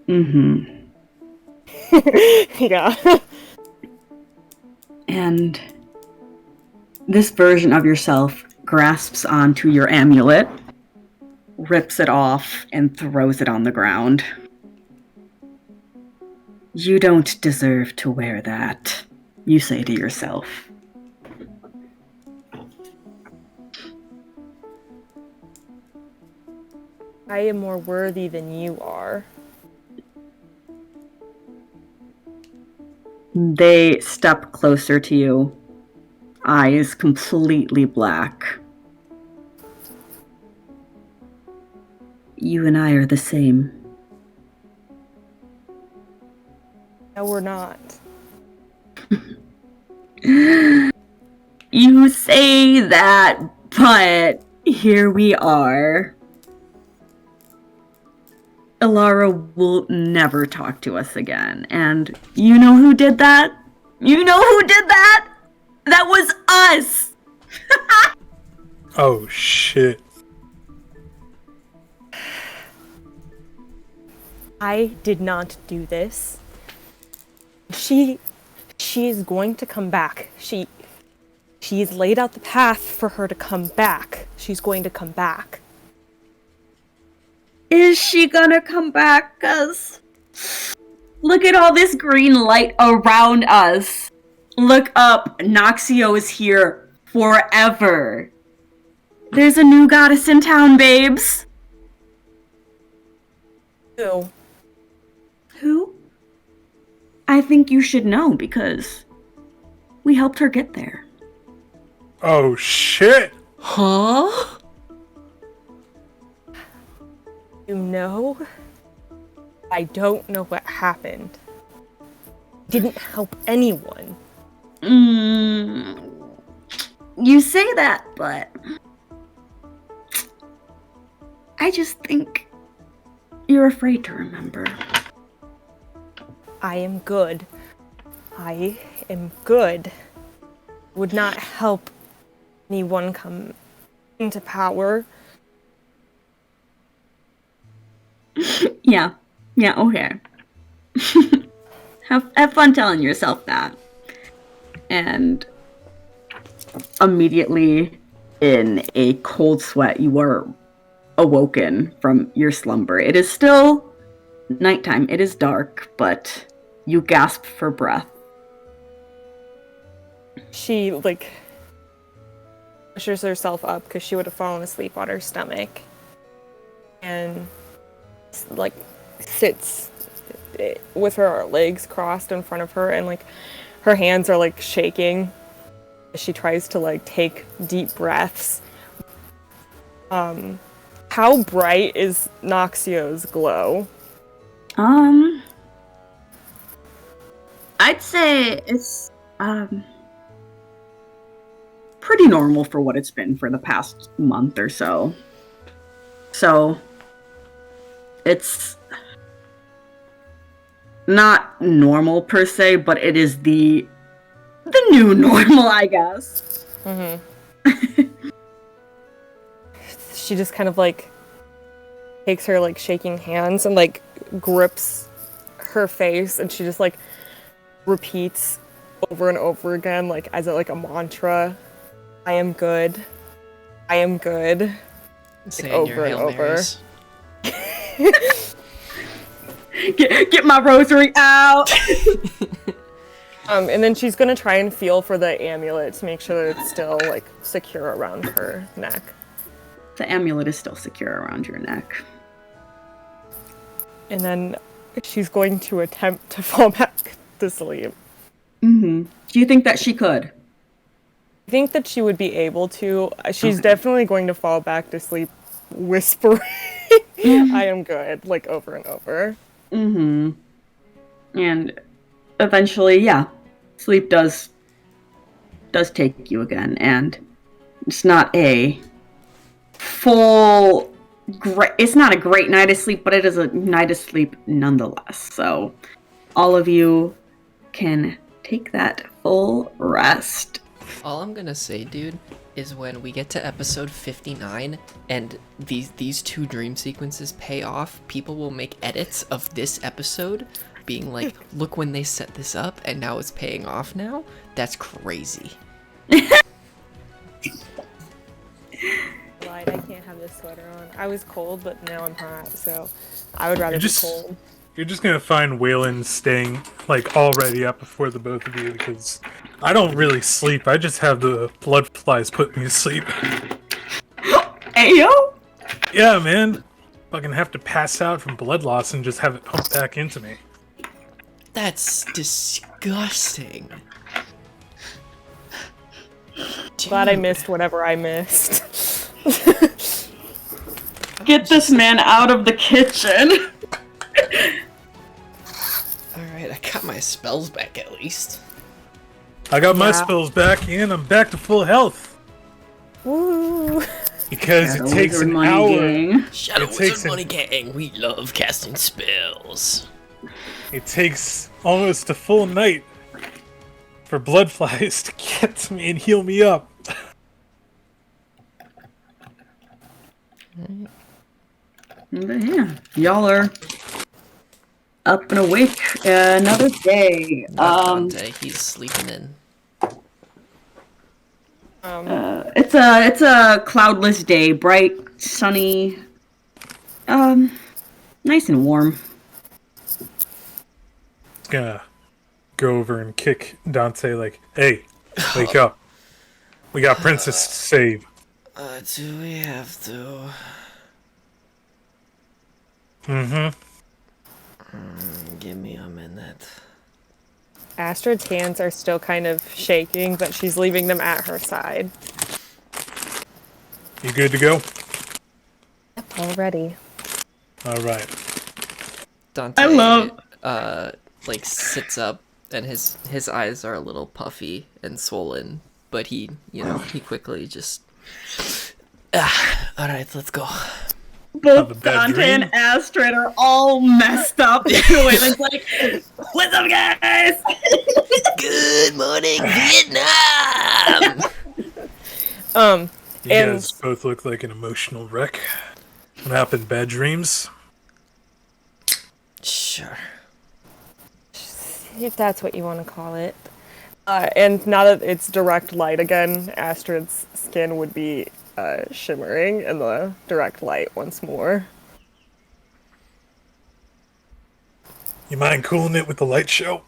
Mm-hmm. Yeah. And this version of yourself grasps onto your amulet, rips it off, and throws it on the ground. You don't deserve to wear that, you say to yourself. I am more worthy than you are. They step closer to you, eyes completely black. You and I are the same. No, we're not. You say that, but here we are. Ilara will never talk to us again. And you know who did that? You know who did that? That was us! Oh, shit. I did not do this. She is going to come back. She's laid out the path for her to come back. She's going to come back. Is she gonna come back? 'Cause look at all this green light around us. Look up. Noxio is here forever. There's a new goddess in town, babes. Who? Who? I think you should know because we helped her get there. Oh, shit. Huh? You know? I don't know what happened. Didn't help anyone. You say that, but I just think you're afraid to remember. I am good. I am good. Would not help anyone come into power. Yeah, okay. have fun telling yourself that. And immediately, in a cold sweat, you are awoken from your slumber. It is still nighttime. It is dark, but you gasp for breath. She, pushes herself up because she would have fallen asleep on her stomach. And, sits with her legs crossed in front of her, and, her hands are, shaking as she tries to, take deep breaths. How bright is Noxio's glow? I'd say it's, pretty normal for what it's been for the past month or so. So, it's not normal per se, but it is the new normal, I guess. She just kind of takes her shaking hands and grips her face, and she just repeats over and over again as a mantra. I am good. I am good. Saying over your and Hail over. Marys. Get my rosary out. And then she's gonna try and feel for the amulet to make sure that it's still like secure around her neck. The amulet is still secure around your neck. And then she's going to attempt to fall back to sleep. Mm-hmm. Do you think that she could? I think that she would be able to. She's definitely going to fall back to sleep whispering, I am good, like over and over. Mm-hmm. And eventually, yeah, sleep does take you again, and it's not a full it's not a great night of sleep, but it is a night of sleep nonetheless. So all of you can take that full rest. All I'm gonna say, dude, is when we get to episode 59 and these two dream sequences pay off, people will make edits of this episode being like, look when they set this up and now it's paying off now. That's crazy. Lied, I can't have this sweater on. I was cold, but now I'm hot, so I would rather be cold. You're just gonna find Waylon staying like already up before the both of you because I don't really sleep. I just have the blood flies put me to sleep. Ayo! Yeah, man. Fucking have to pass out from blood loss and just have it pumped back into me. That's disgusting. Glad I missed whatever I missed. Get this man out of the kitchen. Alright, I got my spells back at least. I got my spells back and I'm back to full health. Woo! Because it takes an Money hour. Gang. Shadow It takes Wizard an- Money Gang, we love casting spells. It takes almost a full night for blood flies to get to me and heal me up. But yeah, y'all are up and awake another day. Dante, he's sleeping in. It's a cloudless day, bright, sunny, nice and warm. Gonna go over and kick Dante like, hey, wake up. We got Princess to save. Do we have to? Mm-hmm. Give me a minute. Astrid's hands are still kind of shaking, but she's leaving them at her side. You good to go? Already. Alright. Dante, I love- like sits up and his eyes are a little puffy and swollen, but he quickly just alright, let's go. Have a Both bad Dante and dream? Astrid are all messed up. It's like, what's up, guys? Good morning, Vietnam! You And- guys both look like an emotional wreck. What happened? Bad dreams? Sure. If that's what you want to call it. And now that it's direct light again, Astrid's skin would be shimmering in the direct light once more. You mind cooling it with the light show?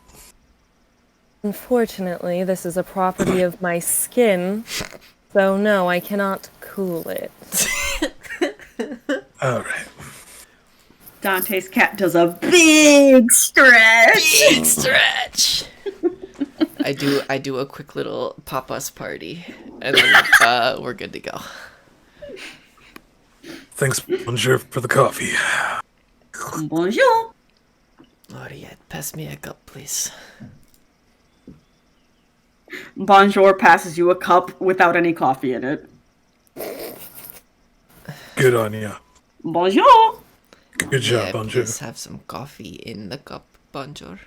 Unfortunately, this is a property of my skin, so no, I cannot cool it. Alright. Dante's cat does a big stretch. Big stretch. I do a quick little papa's party, and then we're good to go. Thanks, Bonjour, for the coffee. Bonjour. Alright, pass me a cup, please. Bonjour passes you a cup without any coffee in it. Good on you. Bonjour. Good job, Bonjour. Please have some coffee in the cup, Bonjour.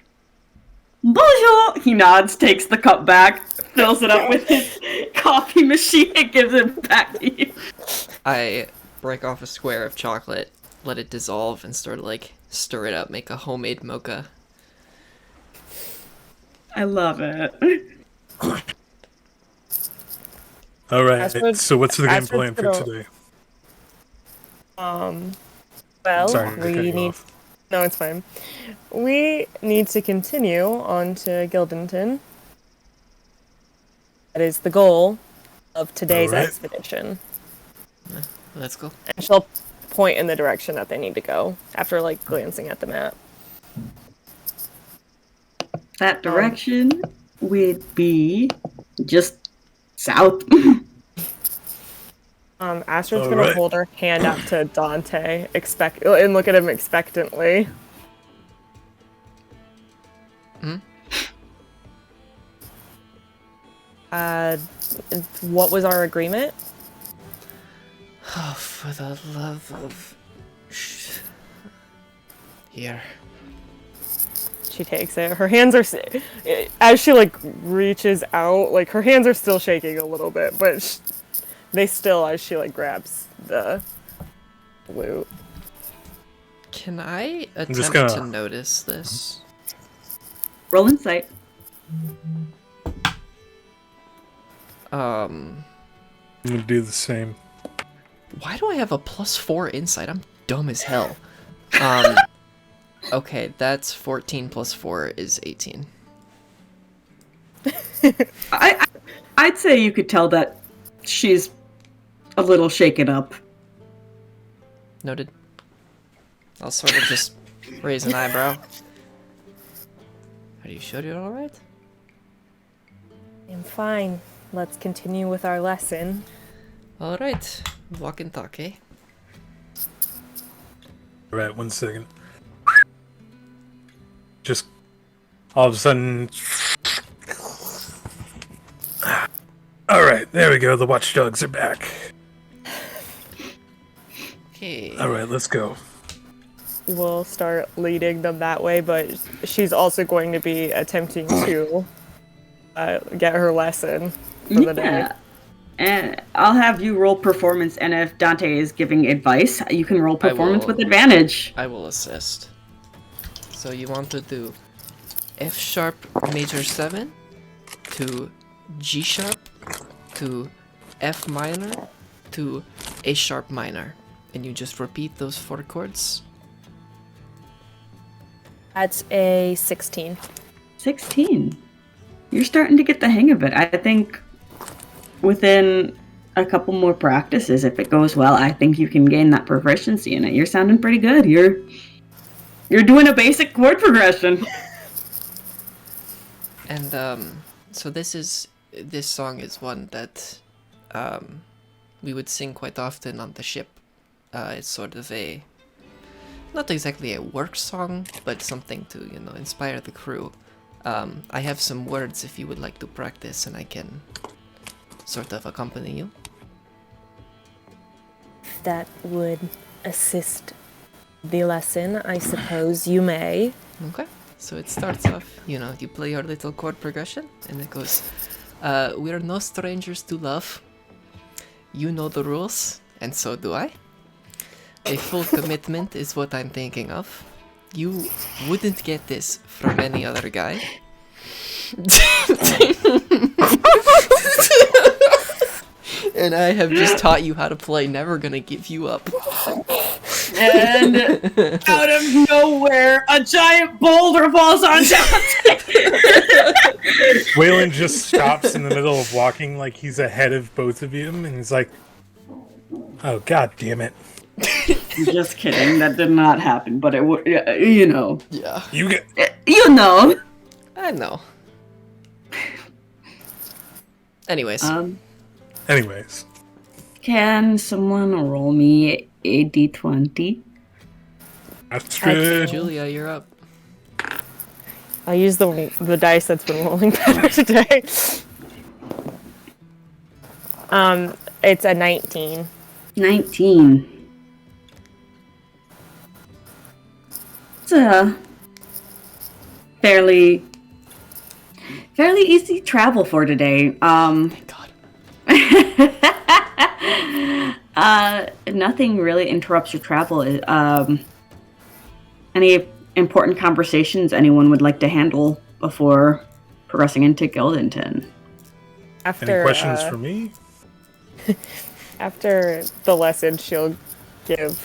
Bonjour. He nods, takes the cup back, fills it up with his coffee machine, and gives it back to you. I break off a square of chocolate, let it dissolve, and sort of like stir it up, make a homemade mocha. I love it. Alright, Astrid- so what's the game Astrid's plan for gonna- today? Well, Sorry to cut we you need off. No, it's fine. We need to continue on to Gildenton. That is the goal of today's Alright. expedition. Let's go. And she'll point in the direction that they need to go after, like, glancing at the map. That direction would be just south. Astrid's All gonna right. hold her hand out to Dante, and look at him expectantly. What was our agreement? Oh, for the love of... Here. She takes it. Her hands are, as she like reaches out, like her hands are still shaking a little bit, but they still, as she like grabs the loot. Can I just attempt to gonna- notice this? Roll insight. I'm gonna do the same. Why do I have a +4 insight? I'm dumb as hell. Okay, that's 14 plus 4 is 18. I'd say you could tell that she's a little shaken up. Noted. I'll sort of just raise an eyebrow. Are you sure you're alright? I'm fine. Let's continue with our lesson. Alright. Walk and talk, eh? Alright, 1 second. Just all of a sudden. Alright, there we go. The watchdogs are back. Okay. Alright, let's go. We'll start leading them that way, but she's also going to be attempting to get her lesson for the day. Yeah. And I'll have you roll performance, and if Dante is giving advice, you can roll performance will- with advantage. I will assist. So you want to do F sharp major 7 to G sharp to F minor to A sharp minor. And you just repeat those 4 chords. That's a 16. 16. You're starting to get the hang of it. I think within a couple more practices, if it goes well, I think you can gain that proficiency in it. You're sounding pretty good. You're doing a basic chord progression. And so this song is one that we would sing quite often on the ship. It's sort of not exactly a work song, but something to, inspire the crew. I have some words if you would like to practice, and I can sort of accompany you. That would assist the lesson, I suppose you may. Okay. So it starts off, you play your little chord progression, and it goes, we're no strangers to love. You know the rules, and so do I. A full commitment is what I'm thinking of. You wouldn't get this from any other guy. And I have just taught you how to play Never Gonna Give You Up. And out of nowhere, a giant boulder falls on Dante. Waylon just stops in the middle of walking like he's ahead of both of you, and he's like, oh, god damn it. Just kidding. That did not happen, but it would, you know. Yeah. You get. You know. I know. Anyways. Anyways. Can someone roll me a d20? Astrid. Julia, you're up. I'll use the dice that's been rolling better today. It's a 19. 19. It's a fairly easy travel for today. Thank God. Nothing really interrupts your travel. Any important conversations anyone would like to handle before progressing into Any Gildenton? questions for me? After the lesson, she'll give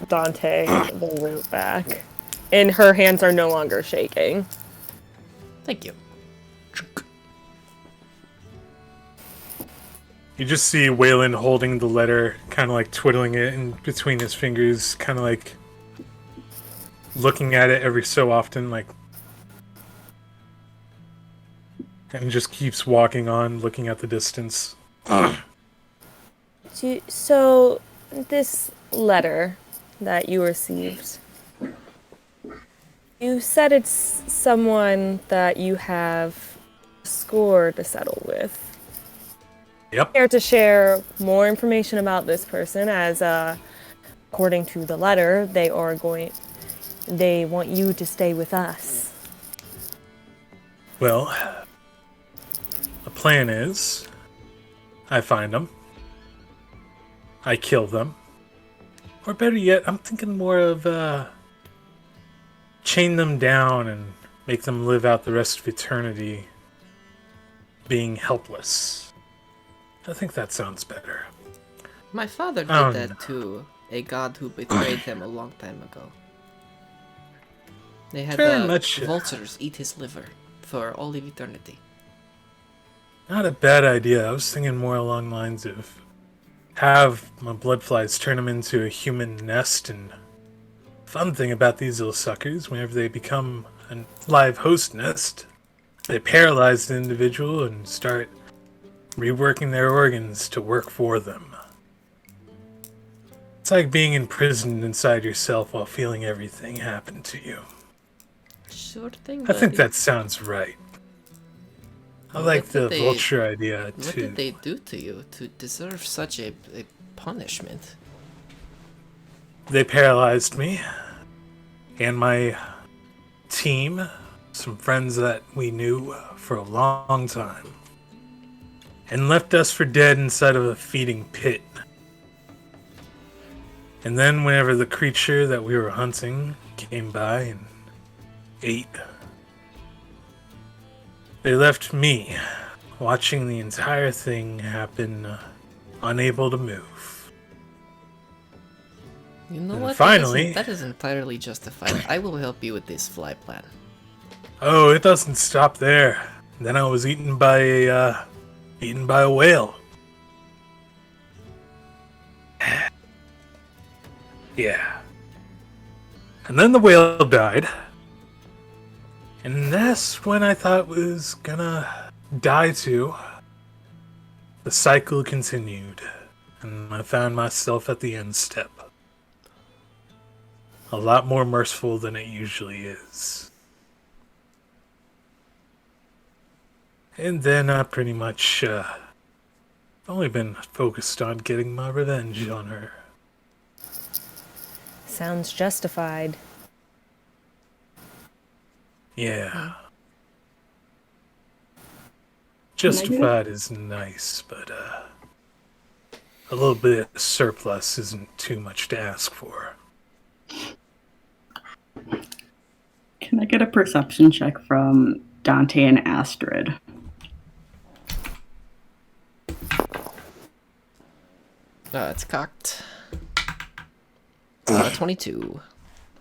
Dante the loot back. and her hands are no longer shaking. Thank you. You just see Waylon holding the letter, kind of like twiddling it in between his fingers, kind of like looking at it every so often, like, and just keeps walking on, looking at the distance. So, this letter that you received, you said it's someone that you have a score to settle with. Yep. Care to share more information about this person, as according to the letter, they want you to stay with us. Well, the plan is, I find them, I kill them, or better yet, I'm thinking more of chain them down and make them live out the rest of eternity being helpless. I think that sounds better. My father did Oh, that no. to a god who betrayed him a long time ago. They had Very the much, vultures eat his liver for all of eternity. Not a bad idea. I was thinking more along the lines of have my bloodflies turn them into a human nest, and fun thing about these little suckers, whenever they become a live host nest, they paralyze the individual and start reworking their organs to work for them. It's like being imprisoned inside yourself while feeling everything happen to you. Sure thing, I think buddy. that sounds right. I like What the did they- vulture idea What too. did they do to you to deserve such a punishment? They paralyzed me and my team, some friends that we knew for a long time, and left us for dead inside of a feeding pit. And then whenever the creature that we were hunting came by and ate, they left me watching the entire thing happen, unable to move. You know And what? finally- that is entirely justified. I will help you with this fly plan. Oh, it doesn't stop there. Then I was eaten by a whale. Yeah. And then the whale died. And that's when I thought was gonna die too. The cycle continued, and I found myself at the end step. A lot more merciful than it usually is. And then I pretty much only been focused on getting my revenge on her. Sounds justified. Yeah. Justified is nice, but a little bit of surplus isn't too much to ask for. Can I get a perception check from Dante and Astrid? It's cocked. 22.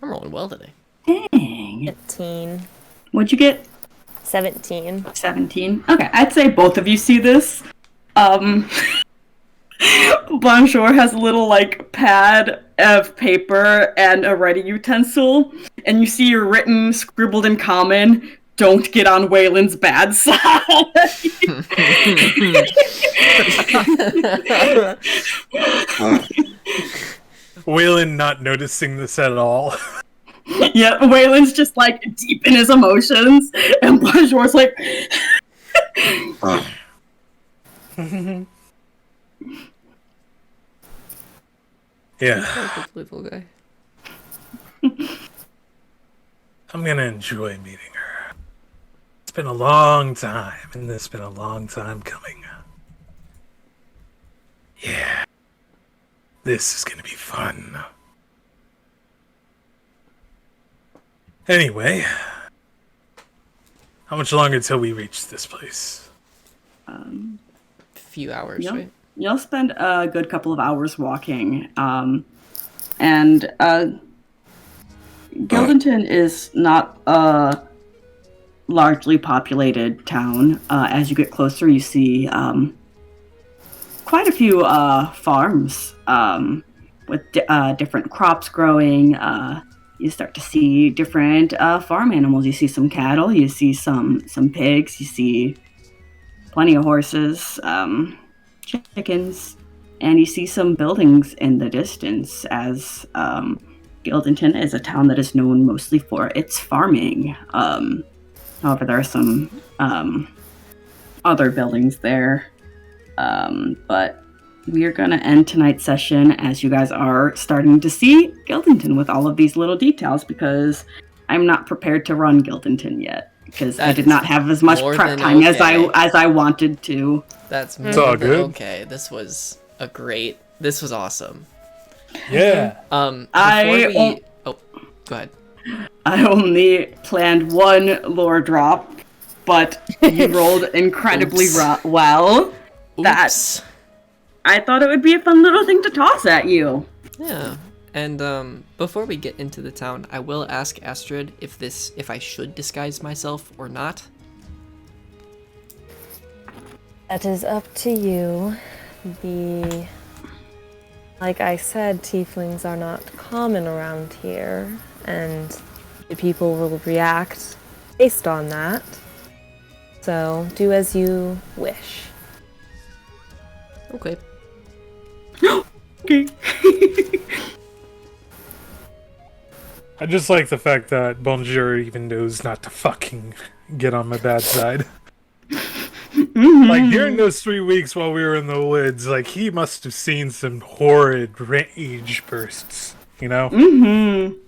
I'm rolling well today. Dang. 15. What'd you get? 17. 17. Okay, I'd say both of you see this. Bonjour has a little like pad of paper and a writing utensil, and you see written, scribbled in common, "Don't get on Waylon's bad side." Waylon not noticing this at all. Yeah, Waylon's just like deep in his emotions, and Bonjour's like, Yeah, Little guy. I'm gonna enjoy meeting her. It's been a long time, and it's been a long time coming. Yeah. This is gonna be fun. Anyway, how much longer till we reach this place? Few hours, Yep. right? You'll spend a good couple of hours walking, and Gildenton is not a largely populated town. As you get closer, you see quite a few farms with different crops growing. You start to see different farm animals. You see some cattle. You see some pigs. You see plenty of horses, chickens, and you see some buildings in the distance. As Gildenton is a town that is known mostly for its farming. However, there are some other buildings there. But we are going to end tonight's session as you guys are starting to see Gildenton with all of these little details, because I'm not prepared to run Gildenton yet, because I did not have as much prep time as I wanted to. That's more all than good. okay. This was awesome. Yeah. Go ahead. I only planned one lore drop, but you rolled incredibly well. Oops. I thought it would be a fun little thing to toss at you. Yeah. And before we get into the town, I will ask Astrid if I should disguise myself or not. That is up to you. Like I said, tieflings are not common around here, and the people will react based on that. So do as you wish. Okay. Okay. I just like the fact that Bonjour even knows not to fucking get on my bad side. Like, during those 3 weeks while we were in the woods, like, he must have seen some horrid rage bursts, you know? Mm-hmm.